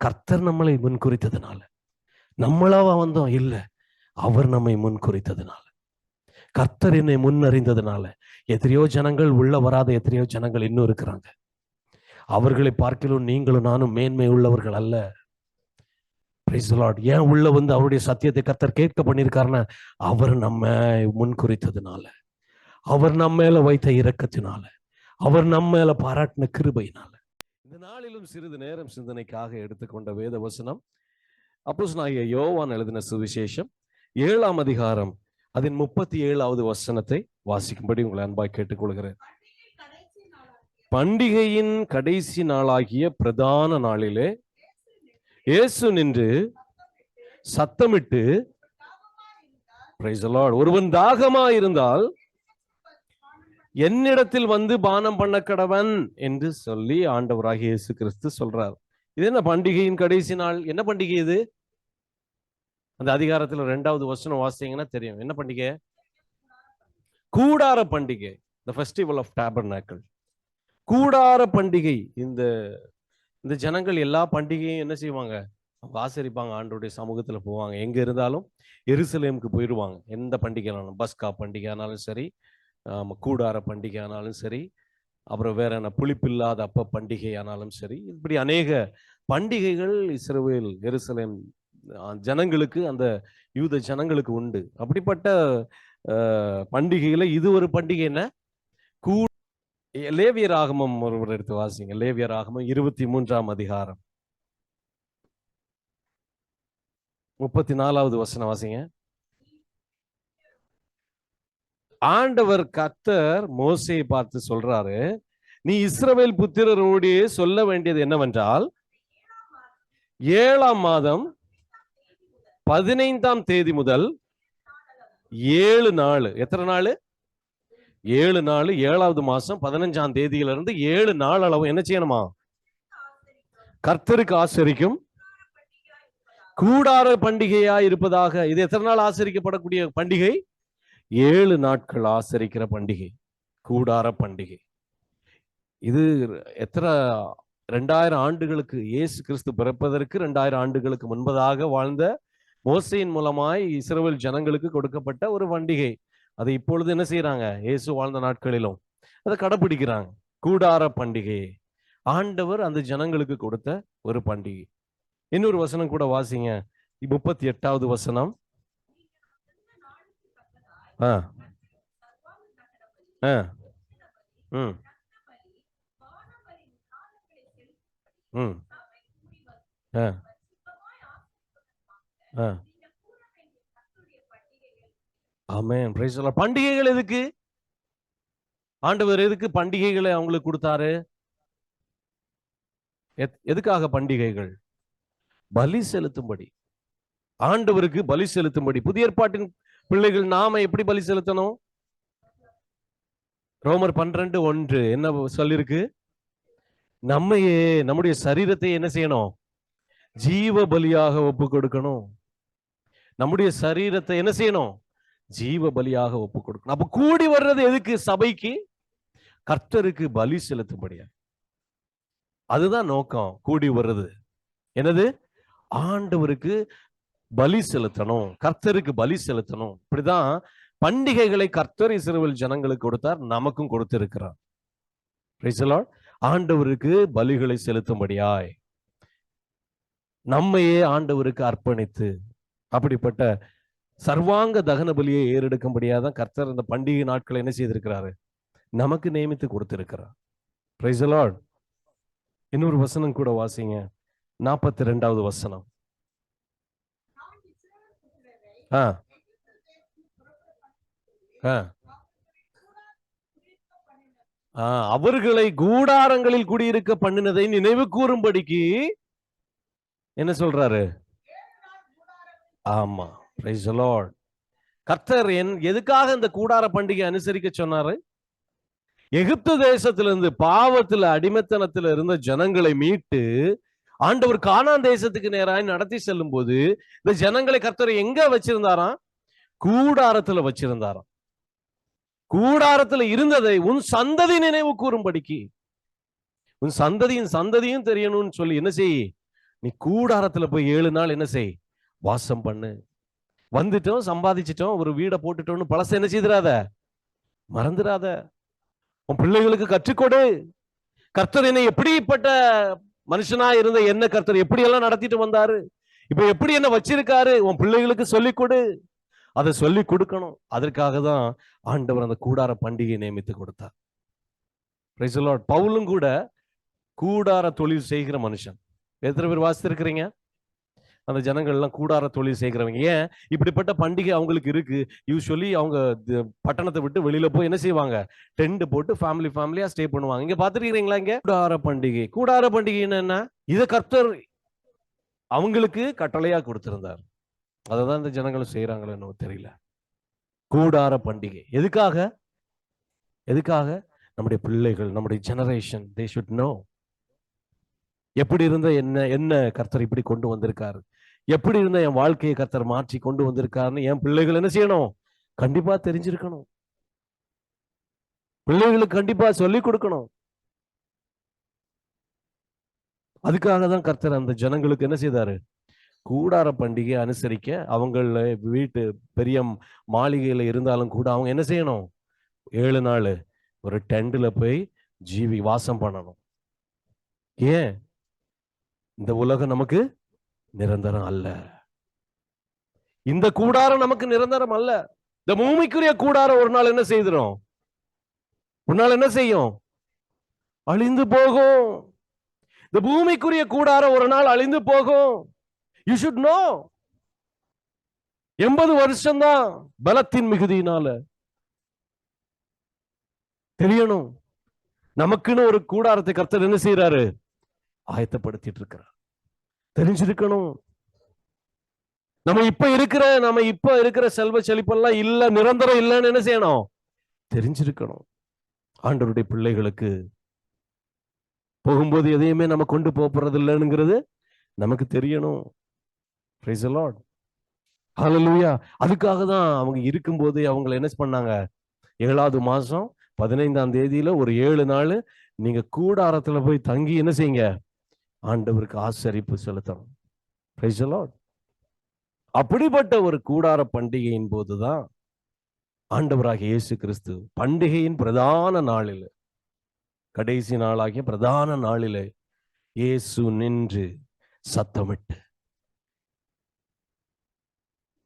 கர்த்தர் நம்மளை முன் குறித்ததுனால, நம்மளாவா வந்தோம் இல்ல, அவர் நம்மை முன் குறித்ததுனால, கர்த்தர் என்னை முன் அறிந்ததுனால. எத்தனையோ ஜனங்கள் உள்ள வராத எத்தனையோ ஜனங்கள் இன்னும் இருக்கிறாங்க. அவர்களை பார்க்கிலும் நீங்களும் நானும் மேன்மை உள்ளவர்கள் அல்ல. ஏன் உள்ள வந்து அவருடைய சத்தியத்தை கர்த்தர் கேட்க பண்ணியிருக்காருன்னா, அவர் நம்ம முன் குறித்ததுனால, அவர் நம்ம மேல வைத்த இரக்கத்தினால, அவர் நம்ம மேல பாராட்டின கிருபையினால. இந்த நாளிலும் சிறிது நேரம் சிந்தனைக்காக எடுத்துக்கொண்ட வேத வசனம் அப்போஸ்தலனாகிய யோவான் எழுதின சுவிசேஷம் 7ஆம் அதிகாரம் அதன் 37வது வசனத்தை வாசிக்கும்படி உங்களை அன்பாய் கேட்டுக்கொள்கிறேன். பண்டிகையின் கடைசி நாளாகிய பிரதான நாளிலே இயேசு நின்று சத்தமிட்டு, ஒருவன் தாகமா இருந்தால் என்னிடத்தில் வந்து பானம் பண்ண கடவன் என்று சொல்லி ஆண்டவராகிய இயேசு கிறிஸ்து சொல்றார். இது என்ன பண்டிகையின் கடைசி நாள்? என்ன பண்டிகை இது? அந்த அதிகாரத்தில் 2வது வசனம் வாசிங்கன்னா தெரியும். என்ன பண்டிகை? கூடார பண்டிகை. The festival of tabernacle. கூடார பண்டிகை. இந்த ஜனங்கள் எல்லா பண்டிகையும் என்ன செய்வாங்க? ஆசரிப்பாங்க. ஆண்டவருடைய சமூகத்துல போவாங்க. எங்க இருந்தாலும் எருசலேமுக்கு போயிடுவாங்க. எந்த பண்டிகைனாலும், பஸ்கா பண்டிகை ஆனாலும் சரி, கூடார பண்டிகை ஆனாலும் சரி, அப்புறம் வேற என்ன புளிப்பில்லாத அப்ப பண்டிகை ஆனாலும் சரி, இப்படி அநேக பண்டிகைகள் இஸ்ரவேல் எருசலேம் ஜனங்களுக்கு, அந்த யூத ஜனங்களுக்கு உண்டு. அப்படிப்பட்ட பண்டிகைகளை இது ஒரு பண்டிகை. என்ன? லேவியராகமம் ஒருவர் எடுத்து வாசிங்க. லேவியராகமம் 23ஆம் அதிகாரம் 34வது வசனம் வாசிங்க. ஆண்டவர் கர்த்தர் மோசேயை பார்த்து சொல்றாரு, நீ இஸ்ரவேல் புத்திரரோடு சொல்ல வேண்டியது என்னவென்றால், 7ஆம் மாதம் 15ஆம் தேதி முதல் 7 நாள். எத்தனை நாள்? 7 நாள். 7வது மாசம் 15ஆம் தேதியிலிருந்து 7 நாள் அளவு என்ன செய்யணுமா? கர்த்தருக்கு ஆசரிக்கும் கூடார பண்டிகையா இருப்பதாக. இது எத்தனை நாள் ஆசரிக்கப்படக்கூடிய பண்டிகை? 7 நாட்கள் ஆசரிக்கிற பண்டிகை, கூடார பண்டிகை. இது எத்தனை 2000 ஆண்டுகளுக்கு, இயேசு கிறிஸ்து பிறப்பதற்கு 2000 ஆண்டுகளுக்கு முன்பதாக வாழ்ந்த மோசேயின் மூலமாய் இஸ்ரவேல் ஜனங்களுக்கு கொடுக்கப்பட்ட ஒரு பண்டிகை. அதை இப்பொழுது என்ன செய்யறாங்க? இயேசு வாழ்ந்த நாட்களிலும் அதை கடைபிடிக்கிறாங்க. கூடார பண்டிகை ஆண்டவர் அந்த ஜனங்களுக்கு கொடுத்த ஒரு பண்டிகை. இன்னொரு வசனம் கூட வாசிங்க. 38வது வசனம். ஆமென். Praise the Lord. பண்டிகைகள் எதுக்கு? ஆண்டவர் எதுக்கு பண்டிகைகளை அவங்களுக்கு கொடுத்தாரு? எதுக்காக பண்டிகைகள்? பலி செலுத்தும்படி, ஆண்டவருக்கு பலி செலுத்தும்படி. புதிய ஏற்பாட்டின் பிள்ளைகள் நாம எப்படி பலி செலுத்தணும்? ரோமர் 12:1 என்ன சொல்லிருக்கு? நம்மையே, நம்முடைய சரீரத்தை என்ன செய்யணும்? ஜீவ பலியாக ஒப்பு கொடுக்கணும். நம்முடைய சரீரத்தை என்ன செய்யணும்? ஜீவ பலியாக ஒப்பு கொடுக்கணும். அப்ப கூடி வர்றது எதுக்கு? சபைக்கு, கர்த்தருக்கு பலி செலுத்தும்படியா. அதுதான் நோக்கம். கூடி வர்றது என்னது? ஆண்டவருக்கு பலி செலுத்தணும், கர்த்தருக்கு பலி செலுத்தணும். இப்படிதான் பண்டிகைகளை கர்த்தர் இஸ்ரவேல் ஜனங்களுக்கு கொடுத்தார், நமக்கும் கொடுத்திருக்கிறார். Price the Lord. ஆண்டவருக்கு பலிகளை செலுத்தும்படியாய் நம்மையே ஆண்டவருக்கு அர்ப்பணித்து, அப்படிப்பட்ட சர்வாங்க தகன பலியை ஏறெடுக்கும்படியாதான் கர்த்தர் இந்த பண்டிகை நாட்களை என்ன செய்திருக்கிறாரு? நமக்கு நியமித்து கொடுத்திருக்கிறார். Price the Lord. இன்னொரு வசனம் கூட வாசிங்க. 42வது வசனம். அவர்களை கூடாரங்களில் குடியிருக்க பண்ணினதை நினைவு கூறும்படிக்கு என்ன சொல்றாரு? ஆமா. Price the Lord. கர்த்தர் எதுக்காக இந்த கூடார பண்டிகை அனுசரிக்க சொன்னாரு? எகிப்து தேசத்திலிருந்து, பாவத்துல அடிமைத்தனத்துல இருந்த ஜனங்களை மீட்டு ஆண்டவர் கானான் தேசத்துக்கு நேராய் நடத்தி செல்லும் போது இந்த ஜனங்களை கர்த்தர் எங்க வச்சிருந்தாராம்? கூடாரத்துல வச்சிருந்தாராம். கூடாரத்துல இருந்ததை உன் சந்ததி நினைவு கூறும்படிக்கு, உன் சந்ததியும் தெரியணும்னு சொல்லி என்ன செய்? நீ கூடாரத்துல போய் 7 நாள் என்ன செய், வாசம் பண்ணு. வந்துட்டோம், சம்பாதிச்சிட்டோம், ஒரு வீடை போட்டுட்டோம்னு பழச என்ன செய்திராத, மறந்துடாத. உன் பிள்ளைகளுக்கு கற்றுக்கொடு. கர்த்தர் என்னை எப்படிப்பட்ட மனுஷனா இருந்த என்ன கர்த்தர் எப்படி எல்லாம் நடத்திட்டு வந்தாரு, இப்ப எப்படி என்ன வச்சிருக்காரு, உன் பிள்ளைகளுக்கு சொல்லிக் கொடு. அதை சொல்லி கொடுக்கணும். அதற்காக தான் ஆண்டவர் அந்த கூடார பண்டிகை நியமித்து கொடுத்தார். Price the Lord. பவுலும் கூட கூடார தொழில் செய்கிற மனுஷன். எத்தனை பேர் வாசித்திருக்கிறீங்க? அந்த ஜனங்கள் எல்லாம் கூடார தொழில் செய்கிறவங்க. ஏன் இப்படிப்பட்ட பண்டிகை அவங்களுக்கு இருக்கு? யூசுவலி அவங்க பட்டணத்தை விட்டு வெளியில போய் என்ன செய்வாங்க, டென்ட் போட்டு ஃபேமிலியா ஸ்டே பண்ணுவாங்க. இங்க பாத்துருக்கீங்களா? இங்க கூடார பண்டிகை. கூடார பண்டிகைன்னு என்ன? இதை கர்த்தர் அவங்களுக்கு கட்டளையா கொடுத்திருந்தார். அததான் இந்த ஜனங்களும் செய்யறாங்களோ என்னவோ தெரியல. கூடார பண்டிகை எதுக்காக? எதுக்காக? நம்முடைய பிள்ளைகள், நம்முடைய ஜெனரேஷன், they should know எப்படி இருந்த என்ன கர்த்தர் இப்படி கொண்டு வந்திருக்காரு, எப்படி இருந்த என் வாழ்க்கையை கர்த்தர் மாற்றி கொண்டு வந்திருக்காருன்னு என் பிள்ளைகள் என்ன செய்யணும், கண்டிப்பா தெரிஞ்சிருக்கணும். பிள்ளைகளுக்கு கண்டிப்பா சொல்லிக் கொடுக்கணும். அதுக்காக தான் கர்த்தர் அந்த ஜனங்களுக்கு என்ன செய்தாரு, கூடார பண்டிகை அனுசரிக்க. அவங்கள வீட்டு பெரிய மாளிகையில இருந்தாலும் கூட அவங்க என்ன செய்யணும், 7 நாள் ஒரு டென்ட்ல போய் வாசம் பண்ணணும். ஏன்? இந்த உலகம் நமக்கு நிரந்தரம் அல்ல. இந்த கூடாரம் நமக்கு நிரந்தரம் அல்ல. இந்த பூமிக்குரிய கூடாரம் ஒரு நாள் என்ன செய்திரும், ஒரு நாள் என்ன செய்யும், அழிந்து போகும். இந்த பூமிக்குரிய கூடாரம் ஒரு நாள் அழிந்து போகும். You should know. 80 வருஷம் தான் பலத்தின் மிகுதியினால தெரியணும். நமக்குன்னு ஒரு கூடாரத்தை கர்த்தர் என்ன செய்யறாரு, ஆயத்தப்படுத்திட்டு இருக்கிறார். தெரிஞ்சிருக்கணும். நம்ம இப்ப இருக்கிற செல்வ செழிப்பெல்லாம் இல்ல, நிரந்தரம் இல்லைன்னு என்ன செய்யணும், தெரிஞ்சிருக்கணும். ஆண்டவருடைய பிள்ளைகளுக்கு போகும்போது எதையுமே நம்ம கொண்டு போறது இல்லைங்கிறது நமக்கு தெரியணும். Praise the Lord. Hallelujah. அதுக்காக தான் அவங்க இருக்கும்போது அவங்களை என்ன பண்ணாங்க, 7வது மாசம் 15ஆம் தேதியில ஒரு 7 நாள் நீங்க கூடாரத்துல போய் தங்கி என்ன செய்யுங்க, ஆண்டவருக்கு ஆசரிப்பு செலுத்தணும். Praise the Lord. அப்படிப்பட்ட ஒரு கூடார பண்டிகையின் போதுதான் ஆண்டவராகிய இயேசு கிறிஸ்து பண்டிகையின் பிரதான நாளில், கடைசி நாளாகிய பிரதான நாளிலே இயேசு நின்று சத்தமிட்டு,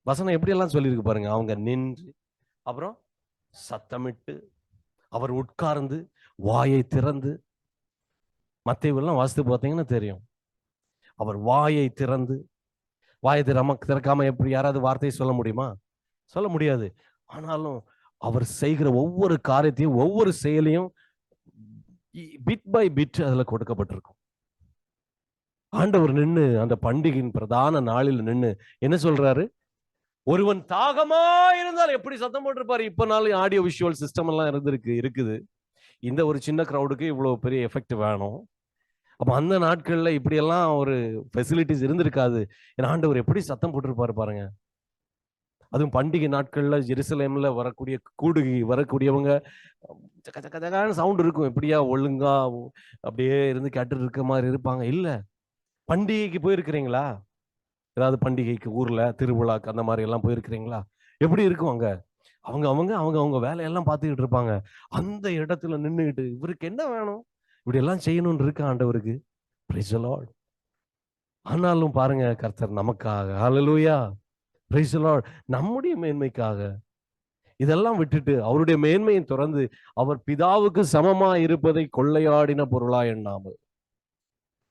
வசனம் எப்படி எல்லாம் சொல்லியிருக்கு பாருங்க. அவங்க நின்று, அப்புறம் சத்தமிட்டு, அவர் உட்கார்ந்து வாயை திறந்து, மத்தேயுவெல்லாம் வாசித்து பார்த்தீங்கன்னா தெரியும். அவர் வாயை திறந்து, வாயை திறக்காம எப்படி யாராவது வார்த்தையை சொல்ல முடியுமா? சொல்ல முடியாது. ஆனாலும் அவர் செய்கிற ஒவ்வொரு காரியத்தையும், ஒவ்வொரு செயலையும் பிட் பை பிட் அதுல கொடுக்கப்பட்டிருக்கும். ஆண்டவர் நின்று அந்த பண்டிகையின் பிரதான நாளில் நின்று என்ன சொல்றாரு, ஒருவன் தாகமா இருந்தால் எப்படி சத்தம் போட்டிருப்பாரு. இப்ப நாளும் ஆடியோ விஷுவல் சிஸ்டம் எல்லாம் இருக்குது. இந்த ஒரு சின்ன கிரௌடுக்கு இவ்வளவு பெரிய எஃபெக்ட் வேணும். அப்ப அந்த நாட்கள்ல இப்படி எல்லாம் ஒரு ஃபெசிலிட்டிஸ் இருந்திருக்காது. ஏன்னா ஆண்டவர் எப்படி சத்தம் போட்டிருப்பாரு பாருங்க. அதுவும் பண்டிகை நாட்கள்ல ஜெருசலேம்ல வரக்கூடியவங்க சவுண்ட் இருக்கும். எப்படியா ஒழுங்கா அப்படியே இருந்து கேட்டு இருக்க மாதிரி இருப்பாங்க. இல்ல, பண்டிகைக்கு போயிருக்கிறீங்களா? ஏதாவது பண்டிகைக்கு ஊர்ல திருவிழாக்கு அந்த மாதிரி எல்லாம் போயிருக்கிறீங்களா? எப்படி இருக்கும் அங்க? அவங்க வேலையெல்லாம் பார்த்துக்கிட்டு இருப்பாங்க. அந்த இடத்துல நின்றுகிட்டு இவருக்கு என்ன வேணும், இப்படி எல்லாம் செய்யணும்னு இருக்கு ஆண்டவருக்கு. Price the Lord. ஆனாலும் பாருங்க, கர்த்தர் நமக்காக, ஹல்லேலூயா, பிரைஸ் தி லார்ட், நம்முடைய மேன்மைக்காக இதெல்லாம் விட்டுட்டு அவருடைய மேன்மையை துறந்து அவர் பிதாவுக்கு சமமா இருப்பதை கொள்ளையாடின பொருளா எண்ணாமல்,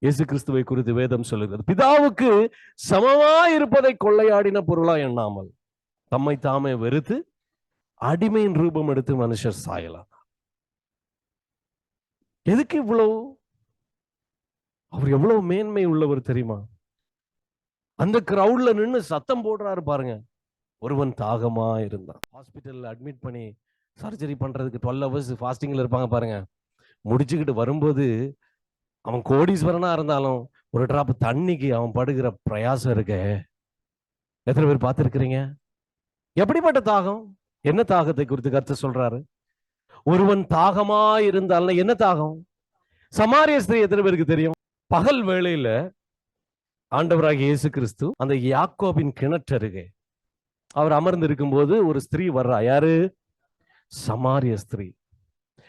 இயேசு கிறிஸ்துவை குறித்து வேதம் சொல்லுகிறது, பிதாவுக்கு சமமா இருப்பதை கொள்ளையாடின பொருளா எண்ணாமல் தம்மை தாமே வெறுத்து அடிமையின் ரூபம் எடுத்து மனுஷர் சாயலாம். எதுக்கு இவ்வளவு? அவர் எவ்வளவு மேன்மை உள்ளவர் தெரியுமா? அந்த கிரௌட்ல நின்று சத்தம் போடுறாரு பாருங்க. ஒருவன் தாகமா இருந்தான். ஹாஸ்பிட்டல்ல அட்மிட் பண்ணி சர்ஜரி பண்றதுக்கு 12 hours ஃபாஸ்டிங்ல இருப்பாங்க பாருங்க. முடிச்சுக்கிட்டு வரும்போது அவன் கோடீஸ்வரனா இருந்தாலும் ஒரு டிராப் தண்ணிக்கு அவன் படுகிற பிரயாசம் இருக்க எத்தனை பேர் பார்த்திருக்கிறீங்க? எப்படிப்பட்ட தாகம்? என்ன தாகத்தை குறித்து கர்த்தர் சொல்றாரு? ஒருவன் தாகமா இருந்தாலும் என்ன தாகம்? சமாரிய ஸ்திரீ எத்தனை பேருக்கு தெரியும்? பகல் வேளையில ஆண்டவராகிய இயேசு கிறிஸ்து அந்த யாக்கோபின் கிணற்றருகே அவர் அமர்ந்து இருக்கும்போது ஒரு ஸ்திரீ வர்றா. யாரு? சமாரிய ஸ்திரீ.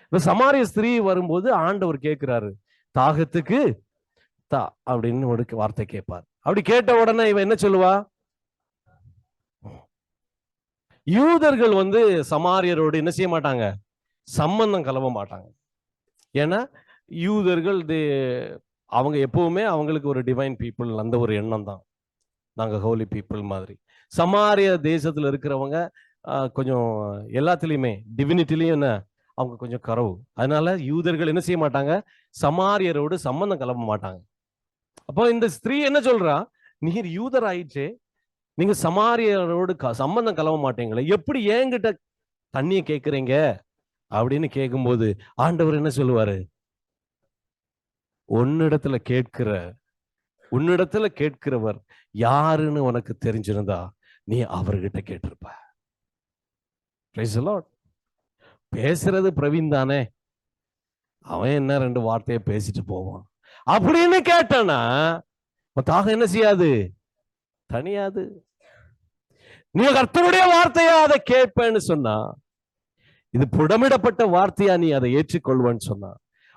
இந்த சமாரிய ஸ்திரீ வரும்போது ஆண்டவர் கேட்கிறாரு, தாகத்துக்கு தா அப்படின்னு ஒரு வார்த்தை கேட்பார். அப்படி கேட்ட உடனே இவன் என்ன சொல்லுவா? யூதர்கள் சமாரியரோடு என்ன செய்ய மாட்டாங்க? சம்பந்தம் கலவ மாட்டாங்க. ஏன்னா யூதர்கள் அவங்க எப்பவுமே அவங்களுக்கு ஒரு டிவைன் பீப்புள், அந்த ஒரு எண்ணம் தான். நாங்க ஹோலி பீப்புள் மாதிரி. சமாரிய தேசத்துல இருக்கிறவங்க கொஞ்சம் எல்லாத்துலயுமே டிவினிட்டிலையும் என்ன அவங்க கொஞ்சம் கரவு. அதனால யூதர்கள் என்ன செய்ய மாட்டாங்க? சமாரியரோடு சம்பந்தம் கலவ மாட்டாங்க. அப்போ இந்த ஸ்திரீ என்ன சொல்றா? நீர் யூதர் ஆயிடுச்சே, நீங்க சமாரியரோடு சம்பந்தம் கலவ மாட்டீங்களே, எப்படி என்கிட்ட தண்ணியை கேட்குறீங்க அப்படின்னு கேட்கும்போது ஆண்டவர் என்ன சொல்லுவாரு? உன்னிடத்துல கேட்கிறவர் யாருன்னு உனக்கு தெரிஞ்சிருந்தா நீ அவர்கிட்ட கேட்டிருப்ப. Price the Lord. பேசுறது பிரவீன் தானே, அவன் என்ன 2 வார்த்தையை பேசிட்டு போவான் அப்படின்னு கேட்டானா தாக என்ன செய்யாது? தனியாது. நீ கர்த்தருடைய வார்த்தையா அதை கேட்பேன்னு சொன்னா, இது புடமிடப்பட்ட வார்த்தையா நீ அதை ஏற்றுக்கொள்வேன்னு சொன்னா,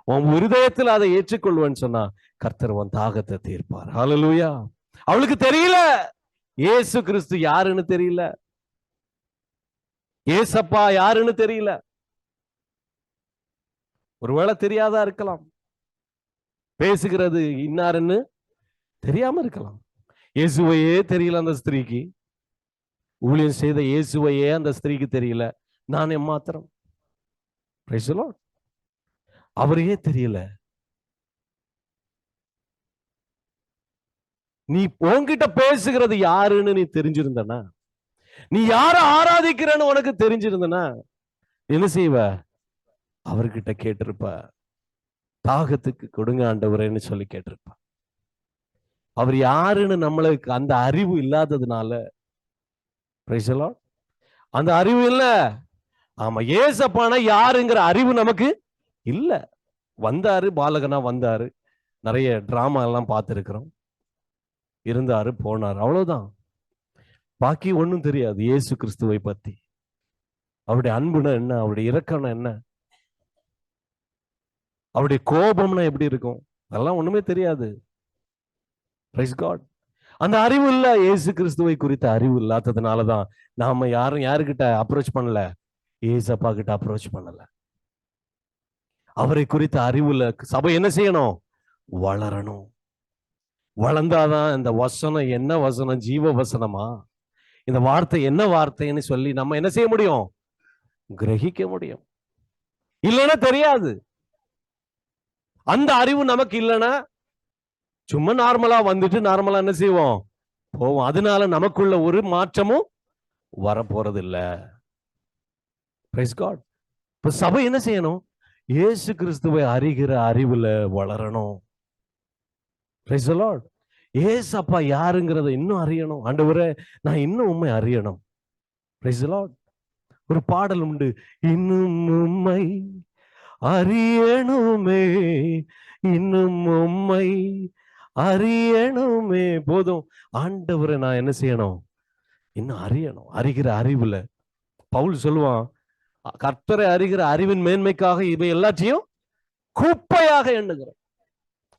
உன் இருதயத்தில் அதை ஏற்றுக்கொள்வேன்னு சொன்னா, கர்த்தர் உன் தாகத்தை தீர்ப்பார். ஹல்லேலூயா. அவளுக்கு தெரியல இயேசு கிறிஸ்து யாருன்னு தெரியல, ஏசப்பா யாருன்னு தெரியல. ஒருவேளை தெரியாதா இருக்கலாம், பேசுகிறது இன்னாருன்னு தெரியாம இருக்கலாம். இயேசுவையே தெரியல அந்த ஸ்திரீக்கு, ஊழியம் செய்த இயேசுவையே அந்த ஸ்திரீக்கு தெரியல. நான் எம்மாத்திரம். Price the Lord. அவரையே தெரியல. நீ உன்கிட்ட பேசுகிறது யாருன்னு நீ தெரிஞ்சிருந்தனா, நீ யார ஆராதிக்கிறன்னு உனக்கு தெரிஞ்சிருந்தனா என்ன செய்வ? அவர்கிட்ட கேட்டிருப்ப. தாகத்துக்கு கொடுங்க ஆண்டவரேன்னு சொல்லி கேட்டிருப்ப. அவர் யாருன்னு நம்மளுக்கு அந்த அறிவு இல்லாததுனால, பிரைஸ் தி லார்ட், அந்த அறிவு இல்ல. ஆமா, ஏசப்பானா யாருங்கிற அறிவு நமக்கு இல்ல. வந்தாரு, பாலகனா வந்தாரு, நிறைய டிராமா எல்லாம் பார்த்திருக்கிறோம், இருந்தாரு போனாரு, அவ்வளவுதான். பாக்கி ஒண்ணும் தெரியாது இயேசு கிறிஸ்துவை பத்தி. அவருடைய அன்புனா என்ன, அவருடைய இரக்கம்னா என்ன, அவருடைய கோபம்னா எப்படி இருக்கும், அதெல்லாம் ஒண்ணுமே தெரியாது. Praise God. அந்த அறிவு இல்ல. இயேசு கிறிஸ்துவை குறித்த அறிவு இல்லாததுனாலதான் நாம யாருகிட்ட அப்ரோச் பண்ணல? ஏசப்பா கிட்ட அப்ரோச் பண்ணல. அவரை குறித்த அறிவுல சபை என்ன செய்யணும்? வளரணும். வளர்ந்தாதான் இந்த வசனம் என்ன வசனம், ஜீவ வசனமா, இந்த வார்த்தை என்ன வார்த்தைன்னு சொல்லி நம்ம என்ன செய்ய முடியும்? கிரகிக்க முடியும். இல்லைன்னா தெரியாது. அந்த அறிவு நமக்கு இல்லைன்னா சும்மா நார்மலா வந்துட்டு நார்மலா என்ன செய்வோம்? போவோம். அதனால நமக்குள்ள ஒரு மாற்றமும் வரப்போறது இல்ல. Praise God. இப்ப சபை என்ன செய்யணும்? இயேசு கிறிஸ்துவை அறிகிற அறிவுல வளரணும். Praise the Lord. ஏசப்பா யாருங்கிறத இன்னும் அறியணும். ஆண்டவரே, நான் இன்னும் உண்மை அறியணும். Praise the Lord. ஒரு பாடல் உண்டு, இன்னும் உண்மை அறியணுமே, இன்னும் உண்மை அறியணுமே. போதும் ஆண்டவரை நான் என்ன செய்யணும்? இன்னும் அறியணும். அறிகிற அறிவுல பவுல் சொல்லுவான், கர்த்தரை அறிகிற அறிவின் மேன்மைக்காக இவை எல்லாத்தையும் குப்பையாக எண்ணுகிறேன்.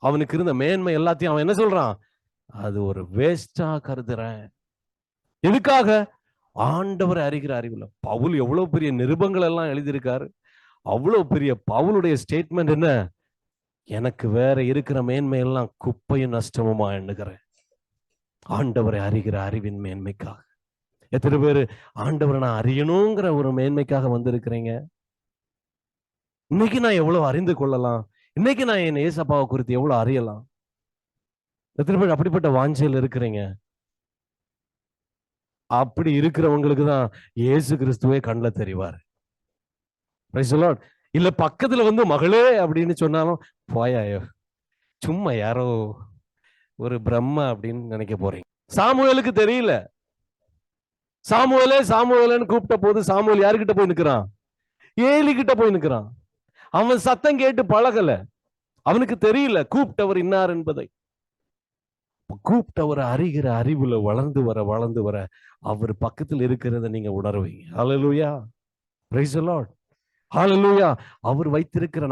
அவனுக்கு இருந்த மேன்மை எல்லாத்தையும் அவன் என்ன சொல்றான்? அது ஒரு வேஸ்டா கருதுறேன். எதுக்காக? ஆண்டவரை அறிகிற அறிவுல. பவுல் எவ்வளவு பெரிய நிருபங்கள் எல்லாம் எழுதியிருக்காரு. அவ்வளவு பெரிய பவுலுடைய ஸ்டேட்மெண்ட் என்ன? எனக்கு வேற இருக்கிற மேன்மை எல்லாம் குப்பையும் நஷ்டமுமா எண்ணுகிறேன், ஆண்டவரை அறிகிற அறிவின் மேன்மைக்காக. எத்தனை பேரு ஆண்டவரை நான் அறியணுங்கிற ஒரு மேன்மைக்காக வந்திருக்கிறீங்க? இன்னைக்கு நான் எவ்வளவு அறிந்து கொள்ளலாம், இன்னைக்கு நான் என் ஏசப்பாவை குறித்து எவ்வளவு அறியலாம்? எத்தனை பேர் அப்படிப்பட்ட வாஞ்சையில் இருக்கிறீங்க? அப்படி இருக்கிறவங்களுக்கு தான் இயேசு கிறிஸ்துவே கண்ணில் தெரிவார். Price the Lord. இல்ல பக்கத்துல மகளே அப்படின்னு சொன்னாலும் போயாயோ, சும்மா யாரோ ஒரு பிரம்மா அப்படின்னு நினைக்க போறீங்க. சாமுவேலுக்கு தெரியல. சாமுவேலே சாமுவேலன்னு கூப்பிட்ட போது சாமுவேல் யாருக்கிட்ட போய் நிற்கிறான்? ஏலி கிட்ட போய் நிற்கிறான். அவன் சத்தம் கேட்டு பழகல, அவனுக்கு தெரியல கூப்பிட்டவர் இன்னார் என்பதை. கூப்பிட்டவரை அறிகிற அறிவுல வளர்ந்து வர அவர் பக்கத்தில் இருக்கிறத நீங்க உணர்வீங்க. ஹல்லேலூயா, பிரைஸ் தி லார்ட், ஹல்லேலூயா. அவர்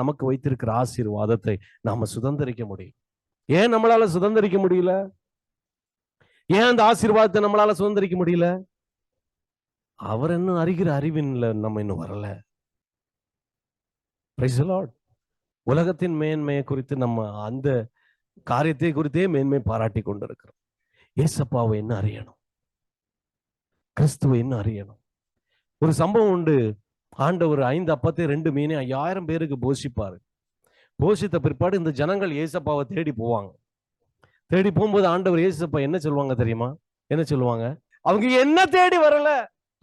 நமக்கு வைத்திருக்கிற ஆசீர்வாதத்தை நாம சுதந்திரிக்க முடியும். ஏன் நம்மளால சுதந்திரிக்க முடியல? ஏன் அந்த ஆசீர்வாதத்தை நம்மளால சுதந்திரிக்க முடியல? அவர் இன்னும் அறிகிற அறிவின்ல நம்ம இன்னும் வரல. Price the Lord. உலகத்தின் மேன்மையை குறித்து நம்ம அந்த காரியத்தை குறித்தே மேன்மை பாராட்டி கொண்டிருக்கிறோம். ஏசப்பாவை என்ன அறியணும், கிறிஸ்துவை என்ன அறியணும். ஒரு சம்பவம் உண்டு. ஆண்டவர் 5 அப்பத்தை 2 மீனை 5000 பேருக்கு போஷிப்பாரு. போஷித்த பிற்பாடு இந்த ஜனங்கள் ஏசப்பாவை தேடி போவாங்க. தேடி போகும்போது ஆண்டவர் ஏசப்பா என்ன சொல்லுவாங்க தெரியுமா? என்ன சொல்லுவாங்க? அவங்க என்ன தேடி வரல,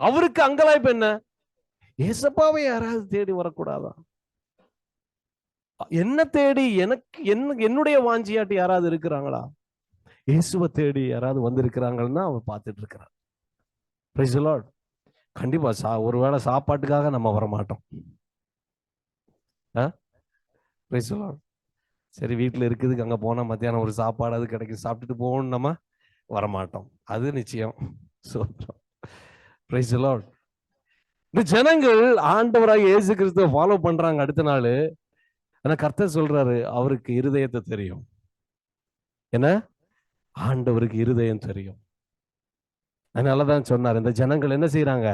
அவருக்கு அங்கலாய்ப்பு என்ன? ஏசப்பாவை யாராவது தேடி வரக்கூடாதா? என்ன தேடி எனக்கு என்னுடைய வாஞ்சியாட்டி யாராவது இருக்கிறாங்களா? இயேசுவை தேடி யாராவது வந்திருக்கிறாங்கன்னா அவர் பார்த்துட்டு இருக்கிறார். Praise the Lord. கண்டிப்பா ஒருவேளை சாப்பாட்டுக்காக நம்ம வரமாட்டோம். Praise the Lord. சரி, வீட்டில் இருக்குதுக்கு அங்கே போனால் மத்தியானம் ஒரு சாப்பாடு அது கிடைக்கும், சாப்பிட்டுட்டு போகணும், நம்ம வரமாட்டோம். அது நிச்சயம். Price the Lord. இந்த ஜனங்கள் ஆண்டவராக இயேசு கிறிஸ்துவை ஃபாலோ பண்றாங்க. அடுத்த நாள் ஆனா கர்த்தர் சொல்றாரு, அவருக்கு இருதயத்தை தெரியும். என்ன? ஆண்டவருக்கு இருதயம் தெரியும். அதனாலதான் சொன்னார், இந்த ஜனங்கள் என்ன செய்யறாங்க?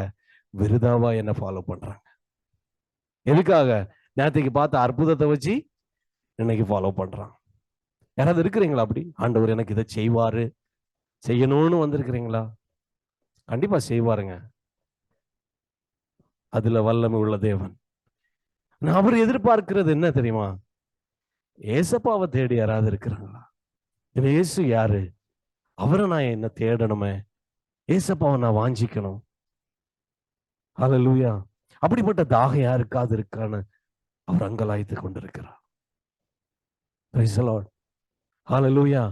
விருதாவா என்ன ஃபாலோ பண்றாங்க. எதுக்காக? நேற்றுக்கு பார்த்த அற்புதத்தை வச்சு இன்னைக்கு ஃபாலோ பண்றான். யாராவது இருக்கிறீங்களா அப்படி? ஆண்டவர் எனக்கு இதை செய்வாரு, செய்யணும்னு வந்திருக்கிறீங்களா? கண்டிப்பா செய்வாருங்க. அதுல வல்லமை உள்ள தேவன். அவர் எதிர்பார்க்கிறது என்ன தெரியுமா? ஏசப்பாவை தேடி யாராவது இருக்கிறாங்களா? இயேசு யாரு? அவரை நான் என்ன தேடணுமே, ஏசப்பாவை நான் வாஞ்சிக்கணும். ஹல்லேலூயா. அப்படிப்பட்ட தாகம் யாருக்காவது இருக்கான்னு அவர் அங்கலாய்த்து கொண்டிருக்கிறார். பிரைஸ் தி லார்ட், ஹல்லேலூயா.